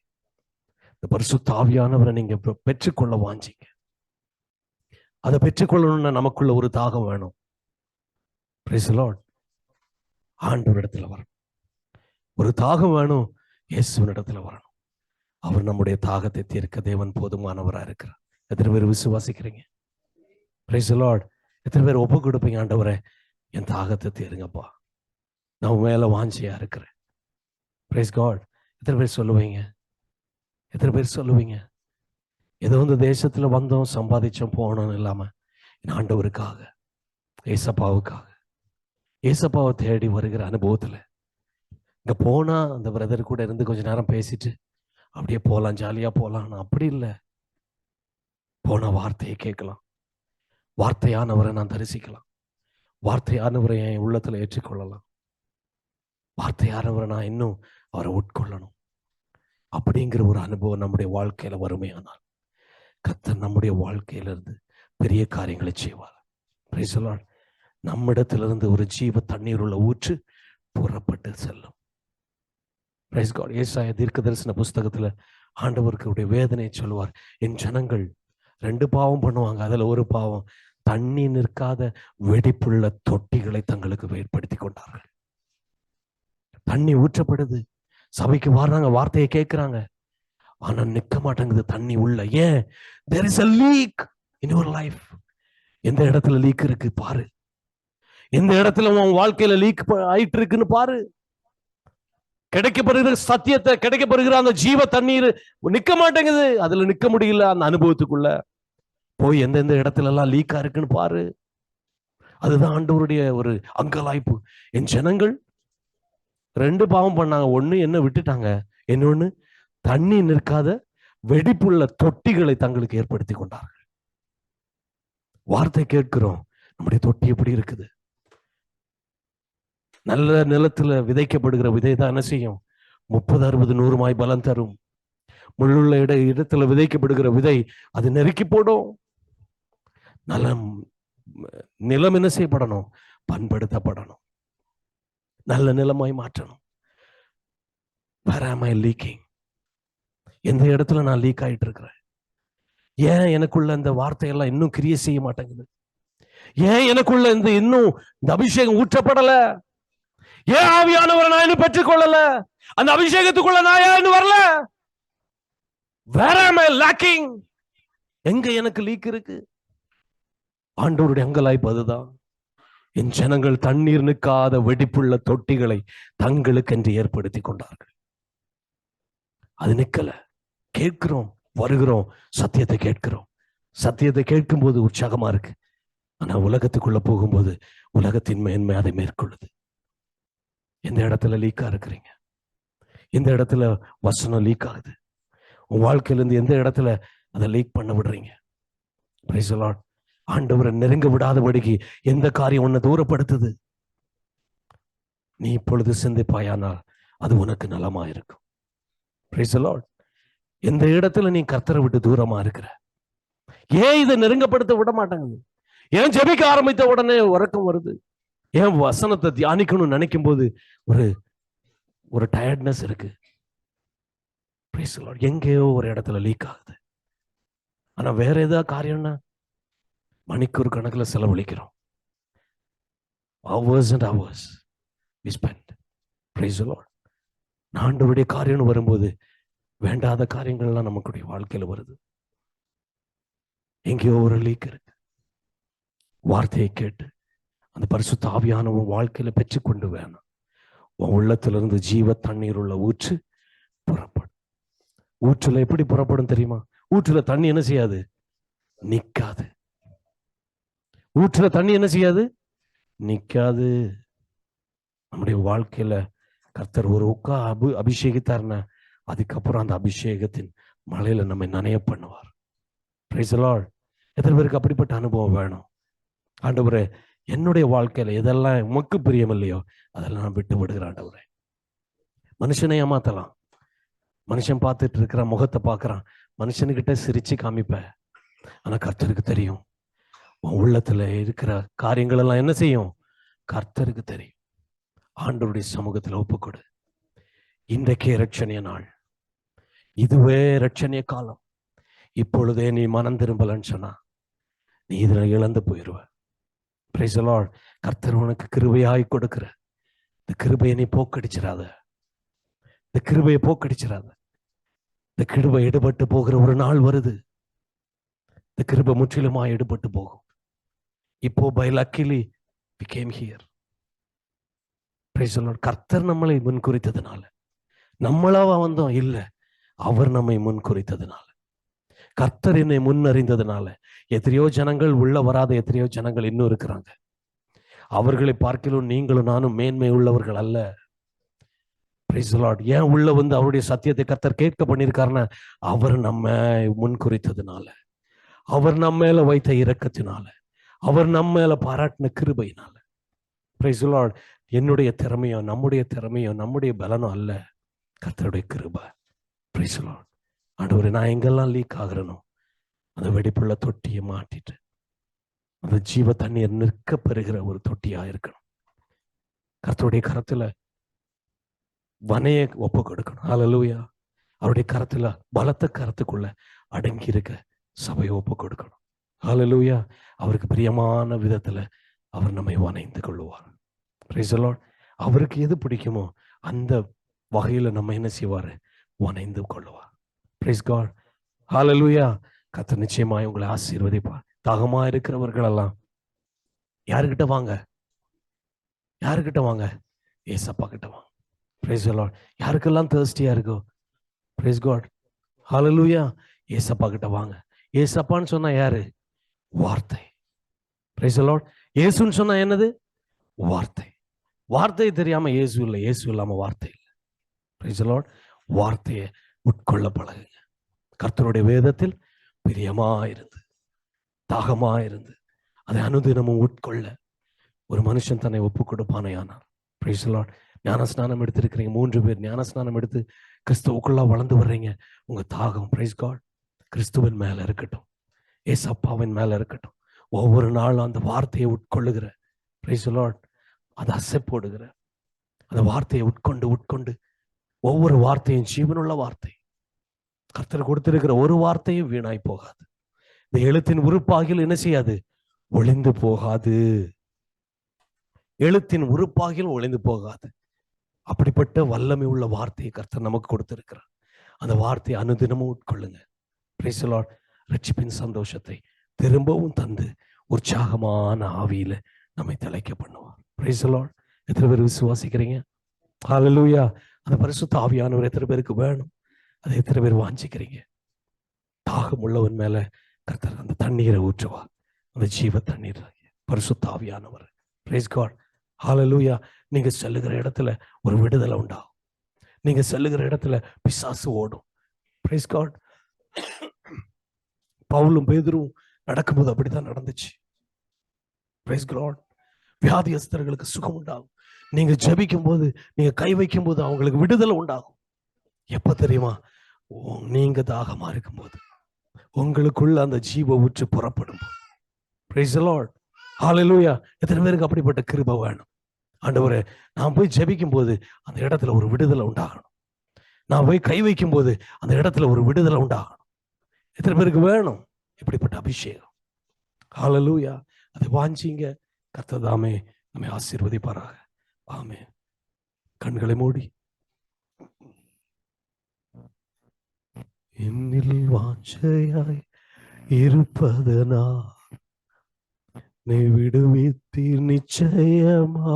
இந்த பரிசுத்த ஆவியானவரை நீங்க பெற்றுக்கொள்ள வாஞ்சிங்க. அதை பெற்றுக்கொள்ளணும்னா நமக்குள்ள ஒரு தாகம் வேணும். Price the Lord. ஆண்டவர் இடத்துல வரணும். ஒரு தாகம் வேணும், இயேசுவின் இடத்துல வரணும். அவர் நம்முடைய தாகத்தை தீர்க்க தேவன் போதுமானவரா இருக்கிறார். எத்தனை பேர் விசுவாசிக்கிறீங்க? Praise the Lord. எத்தனை பேர் ஒப்பு கொடுப்பீங்க? ஆண்டவரே, என் தாகத்தை தீருங்கப்பா, நான் மேல வாஞ்சியா இருக்கிறேன். Praise God. எத்தனை பேர் சொல்லுவீங்க? எத்தனை பேர் சொல்லுவீங்க? ஏதோ இந்த தேசத்துல வந்தோம், சம்பாதிச்சோம், போனோம் இல்லாம என் ஆண்டவருக்காக, ஏசப்பாவுக்காக, ஏசப்பாவை தேடி வருகிற அனுபவத்துல இங்க போனா அந்த பிரதர் கூட இருந்து கொஞ்ச நேரம் பேசிட்டு அப்படியே போலாம், ஜாலியா போலாம். அப்படி இல்லை. போன வார்த்தையை கேட்கலாம், வார்த்தையானவரை நான் தரிசிக்கலாம், வார்த்தையானவரை என் உள்ளத்துல ஏற்றுக்கொள்ளலாம், வார்த்தையானவரை நான் இன்னும் அவரை உட்கொள்ளணும். அப்படிங்கிற ஒரு அனுபவம் நம்முடைய வாழ்க்கையில வறுமையானால் கர்த்தர் நம்முடைய வாழ்க்கையில இருந்து பெரிய காரியங்களை செய்வார். Price the Lord. நம்மிடத்திலிருந்து ஒரு ஜீவ தண்ணீர் உள்ள ஊற்று புறப்பட்டு செல்லும். Praise God. ஏசாயா தீர்க்கதரிசன புஸ்தகத்துல ஆண்டவருக்கு வேதனையை சொல்லுவார். என் ஜனங்கள் 2 பாவம் பண்ணுவாங்க. அதுல ஒரு பாவம், தண்ணி நிற்காத வெடிப்புள்ள தொட்டிகளை தங்களுக்கு ஏற்படுத்தி கொண்டார்கள். தண்ணி ஊற்றப்படுது, சபைக்கு வர்றாங்க, வார்த்தையை கேட்கிறாங்க, ஆனா நிக்க மாட்டேங்குது தண்ணி உள்ள. ஏன்? there is a leak in your life. எந்த இடத்துல லீக் இருக்கு பாரு. எந்த இடத்துல உன் வாழ்க்கையில லீக் ஆயிட்டு இருக்குன்னு பாரு. கிடைக்கப்படுகிற சத்தியத்தை, கிடைக்கப்படுகிற அந்த ஜீவ தண்ணீர் நிக்க மாட்டேங்குது. அதுல நிக்க முடியல. அந்த அனுபவத்துக்குள்ள போய் எந்தெந்த இடத்துல எல்லாம் லீக்கா இருக்குன்னு பாரு. அதுதான் ஆண்டவருடைய ஒரு அங்கலாய்ப்பு. என் ஜனங்கள் 2 பாவம் பண்ணாங்க. ஒண்ணு என்ன விட்டுட்டாங்க, இன்னொன்னு தண்ணி நிற்காத வெடிப்புள்ள தொட்டிகளை தங்களுக்கு ஏற்படுத்தி கொண்டார்கள். வார்த்தை கேட்கிறோம், நம்முடைய தொட்டி எப்படி இருக்குது? நல்ல நிலத்துல விதைக்கப்படுகிற விதை தான் என்ன செய்யும்? 30, 60, 100 பலன் தரும். முள்ளுள்ள இடத்துல விதைக்கப்படுகிற விதை அது நெருக்கி போடும். நிலம் என்ன செய்யப்படணும்? பண்படுத்தப்படணும், நல்ல நிலமாய் மாற்றணும். Where am I leaking? எந்த இடத்துல நான் லீக் ஆயிட்டு இருக்கிறேன்? ஏன் எனக்குள்ள இந்த வார்த்தையெல்லாம் இன்னும் கிரியை செய்ய மாட்டேங்குது? ஏன் எனக்குள்ள இன்னும் இந்த அபிஷேகம் ஊற்றப்படல? ஏன் ஆவியானவரை நான் இன்னும் பெற்றுக்கொள்ளல? அந்த அபிஷேகத்துக்குள்ள நான் ஏன் இன்னும் வரல? Where am I lacking? எங்க எனக்கு லீக் இருக்கு? ஆண்டவருடைய அங்கலாய்ப்பு அதுதான். என் ஜனங்கள் தண்ணீர் நிற்காத வெடிப்புள்ள தொட்டிகளை தங்களுக்கு என்று ஏற்படுத்தி கொண்டார்கள். அது நிக்கல. கேட்கிறோம், வருகிறோம், சத்தியத்தை கேட்கிறோம். சத்தியத்தை கேட்கும் போது உற்சாகமா இருக்கு. ஆனா உலகத்துக்குள்ள போகும்போது உலகத்தின் மேன்மை அதை மேற்கொள்ளுது. எந்த இடத்துல லீக்கா இருக்கிறீங்க? எந்த இடத்துல வசனம் லீக் ஆகுது? உன் வாழ்க்கையில இருந்து எந்த இடத்துல அதை லீக் பண்ண விடுறீங்க? Price the Lord. ஆண்டவரை நெருங்க விடாதபடிக்கு எந்த காரியம் உன்னை தூரப்படுத்துது? நீ இப்பொழுது சிந்திப்பாயானால் அது உனக்கு நலமா இருக்கும். Price the Lord. எந்த இடத்துல நீ கர்த்தரை விட்டு தூரமா இருக்கிற? ஏன் இதை நெருங்கப்படுத்த விட மாட்டாங்க? ஏன் ஜெபிக்க ஆரம்பித்த உடனே உறக்கம் வருது? ஏன் வசனத்தை தியானிக்கணும்னு நினைக்கும் போது ஒரு டயர்ட்னஸ் இருக்கு? Price the Lord. எங்கேயோ ஒரு இடத்துல லீக் ஆகுது. ஆனா வேற ஏதாவது காரியம்னா மணிக்கூர் கணக்கில் செலவழிக்கிறோம். hours and hours we spend. Praise the Lord. ஆண்டவருடைய காரியம் வரும்போது வேண்டாத காரியங்கள்லாம் நமக்குடைய வாழ்க்கையில வருது. எங்கேயோ ஒரு லீக் இருக்கு. வார்த்தையை கேட்டு அந்த பரிசுத்த ஆவியானவன் வாழ்க்கையில பெற்றுக்கொண்டு வேணும். உன் உள்ளத்திலிருந்து ஜீவ தண்ணீர் உள்ள ஊற்று புறப்படும். ஊற்றுல எப்படி புறப்படும் தெரியுமா? ஊற்றுல தண்ணி என்ன செய்யாது? நிக்காது. ஊற்றுல தண்ணி என்ன செய்யாது? நிக்காது. நம்முடைய வாழ்க்கையில கர்த்தர் ஒரு அபிஷேகித்தார்னா அதுக்கப்புறம் அந்த அபிஷேகத்தின் மலையில நம்ம நனைய பண்ணுவார். Price the Lord. எத்தனை பேருக்கு அப்படிப்பட்ட அனுபவம் வேணும்? ஆண்டவரே, என்னுடைய வாழ்க்கையில எதெல்லாம் உமக்கு பிரியம் இல்லையோ அதெல்லாம் நான் விட்டு விடுகிறேன் ஆண்டவரே. மனுஷனை ஏமாத்தலாம். மனுஷன் பார்த்துட்டு இருக்கிற முகத்தை பார்க்கறான். மனுஷனுக்கிட்ட சிரிச்சு காமிப்ப. ஆனா கர்த்தருக்கு தெரியும். உன் உள்ளத்துல இருக்கிற காரியங்கள் எல்லாம் என்ன செய்யும்? கர்த்தருக்கு தெரியும். ஆண்டவருடைய சமூகத்துல ஒப்புக்கொடு. இன்றைக்கே இரட்சணிய நாள், இதுவே இரட்சணிய காலம். இப்பொழுதே நீ மனம் திரும்பலன்னு சொன்னா நீ இதுல இழந்து போயிடுவ. Price the Lord. கர்த்தர் உனக்கு கிருபையாய் கொடுக்கிற இந்த கிருபையை நீ போக்கடிச்சிடாத. இந்த கிருபையை போக்கடிச்சிடாத. இந்த கிருபை எடுபட்டு போகிற ஒரு நாள் வருது. இந்த கிருபை முற்றிலுமாய் எடுபட்டு போகும். இப்போ by luckily we came here. Praise the Lord. கர்த்தர் நம்மளை முன் குறித்ததுனால, நம்மளாவா வந்தோம் இல்ல, அவர் நம்மை முன் குறித்ததுனால, கர்த்தர் என்னை முன் அறிந்ததுனால, எத்தனையோ ஜனங்கள் உள்ள வராத எத்தனையோ ஜனங்கள் இன்னும் இருக்கிறாங்க. அவர்களை பார்க்கலும் நீங்களும் நானும் மேன்மை உள்ளவர்கள் அல்ல. Praise the Lord. ஏன் உள்ள வந்து அவருடைய சத்தியத்தை கர்த்தர் கேட்க பண்ணியிருக்காருன்னா அவர் நம்ம முன் குறித்ததுனால, அவர் நம்ம மேல வைத்த இரக்கத்தினால, அவர் நம்ம மேல பாராட்டின கிருபையினால. Praise the Lord. என்னுடைய திறமையோ நம்முடைய திறமையோ நம்முடைய பலனோ அல்ல, கர்த்தருடைய கிருபை. Praise the Lord. ஆண்டவரே, நான் எங்கெல்லாம் லீக் ஆகிறனோ அந்த வெடிப்புள்ள தொட்டியை மாட்டிட்டு அந்த ஜீவ தண்ணீர் நிற்க பெறுகிற ஒரு தொட்டியா இருக்கணும். கர்த்தருடைய கரத்துல வனையை ஒப்பு கொடுக்கணும். ஹல்லேலூயா. அவருடைய கரத்துல பலத்த கரத்துக்குள்ள அடங்கி இருக்க சபையை ஒப்பு கொடுக்கணும். ஹல்லேலூயா. அவருக்கு பிரியமான விதத்துல அவர் நம்மை வணைந்து கொள்ளுவார். Price the Lord. அவருக்கு எது பிடிக்குமோ அந்த வகையில நம்ம என்ன செய்வாரு? வணைந்து கொள்ளுவார். Praise God. ஹல்லேலூயா. கர்த்தர் நிச்சயமாய் உங்களை ஆசீர்வதிப்பார். தாகமா இருக்கிறவர்கள் எல்லாம் யாருக்கிட்ட வாங்க? யாருக்கிட்ட வாங்க? ஏசப்பா கிட்ட வாங்க. Price the Lord. யாருக்கெல்லாம் தர்ஸ்டியா இருக்கோ, பிரைஸ் காட், ஹல்லேலூயா, ஏசப்பா கிட்ட வாங்க. ஏசப்பான்னு சொன்னா யாரு? வார்த்தை. Price the Lord. இயேசுன்னு சொன்னா என்னது? வார்த்தை. வார்த்தை தெரியாம இயேசு இல்லை, இயேசு இல்லாம வார்த்தை இல்லை. Price the Lord. வார்த்தையை உட்கொள்ள பழகுங்க. கர்த்தருடைய வேதத்தில் பிரியமாயிருந்து தாகமாயிருந்து அதை அனுதினமும் உட்கொள்ள ஒரு மனுஷன் தன்னை ஒப்பு கொடுப்பானே. ஆனால் பிரைஸ் தி லார்ட். ஞானஸ்நானம் எடுத்திருக்கிறீங்க, 3 பேர் ஞானஸ்நானம் எடுத்து கிறிஸ்துவுக்குள்ள வளர்ந்து வர்றீங்க. உங்க தாகம் பிரைஸ் காட் கிறிஸ்துவின் மேல இருக்கட்டும், ஏசப்பாவின் மேல இருக்கட்டும். ஒவ்வொரு நாளும் அந்த வார்த்தையை உட்கொள்ளுகிற பிரைஸ் தி லார்ட், அதை அசை போடுகிற அந்த வார்த்தையை உட்கொண்டு ஒவ்வொரு வார்த்தையும் ஜீவனுள்ள வார்த்தை. கர்த்தர் கொடுத்திருக்கிற ஒரு வார்த்தையும் வீணாய் போகாது. இந்த எழுத்தின் உறுப்பாகில் என்ன செய்யாது? ஒளிந்து போகாது. எழுத்தின் உறுப்பாகில் ஒளிந்து போகாது. அப்படிப்பட்ட வல்லமை உள்ள வார்த்தையை கர்த்தர் நமக்கு கொடுத்திருக்கிறார். அந்த வார்த்தையை அனுதினமும் உட்கொள்ளுங்க. Price the Lord. ரட்சிப்பின் சந்தோஷத்தை திரும்பவும் தந்து உற்சாகமான ஆவியில நம்மை திளைக்க பண்ணுவார். Price the Lord. எத்தனை பேர் விசுவாசிக்கிறீங்க? ஹல்லேலூயா. அந்த பரிசுத்த ஆவியானவர் எத்தனை பேருக்கு வேணும்? அதை எத்தனை பேர் வாஞ்சிக்கிறீங்க? தாகம் உள்ளவன் மேல கர்த்தர் அந்த தண்ணீரை ஊற்றுவார். அந்த ஜீவ தண்ணீர் பரிசுத்த ஆவியானவர். Praise God. ஹல்லேலூயா. நீங்க செல்லுகிற இடத்துல ஒரு விடுதலை உண்டாகும். நீங்க செல்லுகிற இடத்துல பிசாசு ஓடும். Praise God. பவுலும் பேதுரும் நடக்கும்போது அப்படித்தான் நடந்துச்சு. Price God. வியாதியஸ்தர்களுக்கு சுகம் உண்டாகும். நீங்க ஜெபிக்கும் போது, நீங்க கை வைக்கும் போது அவங்களுக்கு விடுதலை உண்டாகும். எப்ப தெரியுமா? நீங்க தாகமா இருக்கும் போது, உங்களுக்குள்ள அந்த ஜீவ ஊற்று புறப்படும். Praise the Lord. ஹல்லேலூயா. எத்தனை பேருக்கு அப்படிப்பட்ட கிருபை வேணும்? ஆண்டவரே, நான் போய் ஜெபிக்கும் போது அந்த இடத்துல ஒரு விடுதலை உண்டாகணும். நான் போய் கை வைக்கும் போது அந்த இடத்துல ஒரு விடுதலை உண்டாகணும். எத்தனை பேருக்கு வேணும் இப்படிப்பட்ட அபிஷேகம்? ஹல்லேலூயா. அதை வாஞ்சிங்க. கர்த்தர் தாமே நம்மை ஆசீர்வதிப்பாராக. ஆமென். கண்களை மூடி என்னில் வாஞ்சையாய் இருப்பதனா நீ விடுவித்தீர் நிச்சயமா,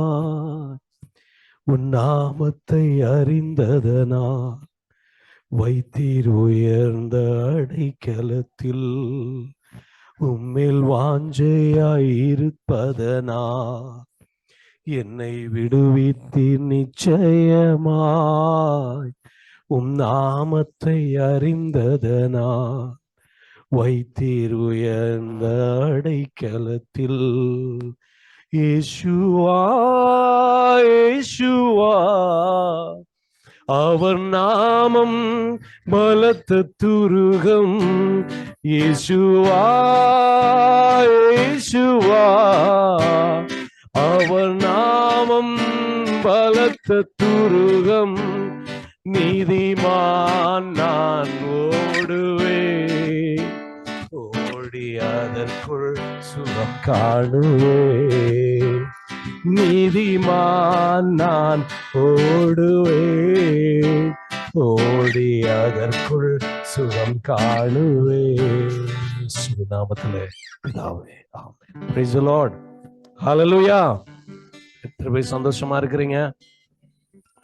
உன் நாமத்தை அறிந்ததனா வைத்தீர் உயர்ந்த அடைக்கலத்தில், உம்மில் வாஞ்சையாய் இருப்பதனா என்னை விடுவித்தீர் நிச்சயமாய், உம் நாமத்தை அறிந்ததனா வைத்தீர் உயர்ந்த அடைக்கலத்தில். இயேசுவா இயேசுவா அவர் நாமம் பலத்த துருகம். இயேசுவா இயேசுவா அவர் நாமம் பலத்த துருகம். நீதிமான் நான் ஓடுவேன், ஓடி அதற்குள் சுகம் காணுவேன். நீதிமான் நான் ஓடுவேன், ஓடி அதற்குள் சுகம் காணுவேன். சுகநாமத்திலே பிதாவே ஆமென். Praise the Lord. ஹல்லேலூயா. எத்தனை பேர் சந்தோஷமா இருக்கிறீங்க?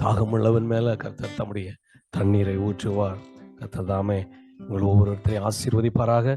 தாகமுள்ளவன் மேல கர்த்தர் தம்முடைய தண்ணீரை ஊற்றுவார். கர்த்தர் தாமே உங்கள் ஒவ்வொருத்தரையும் ஆசீர்வதிப்பாராக.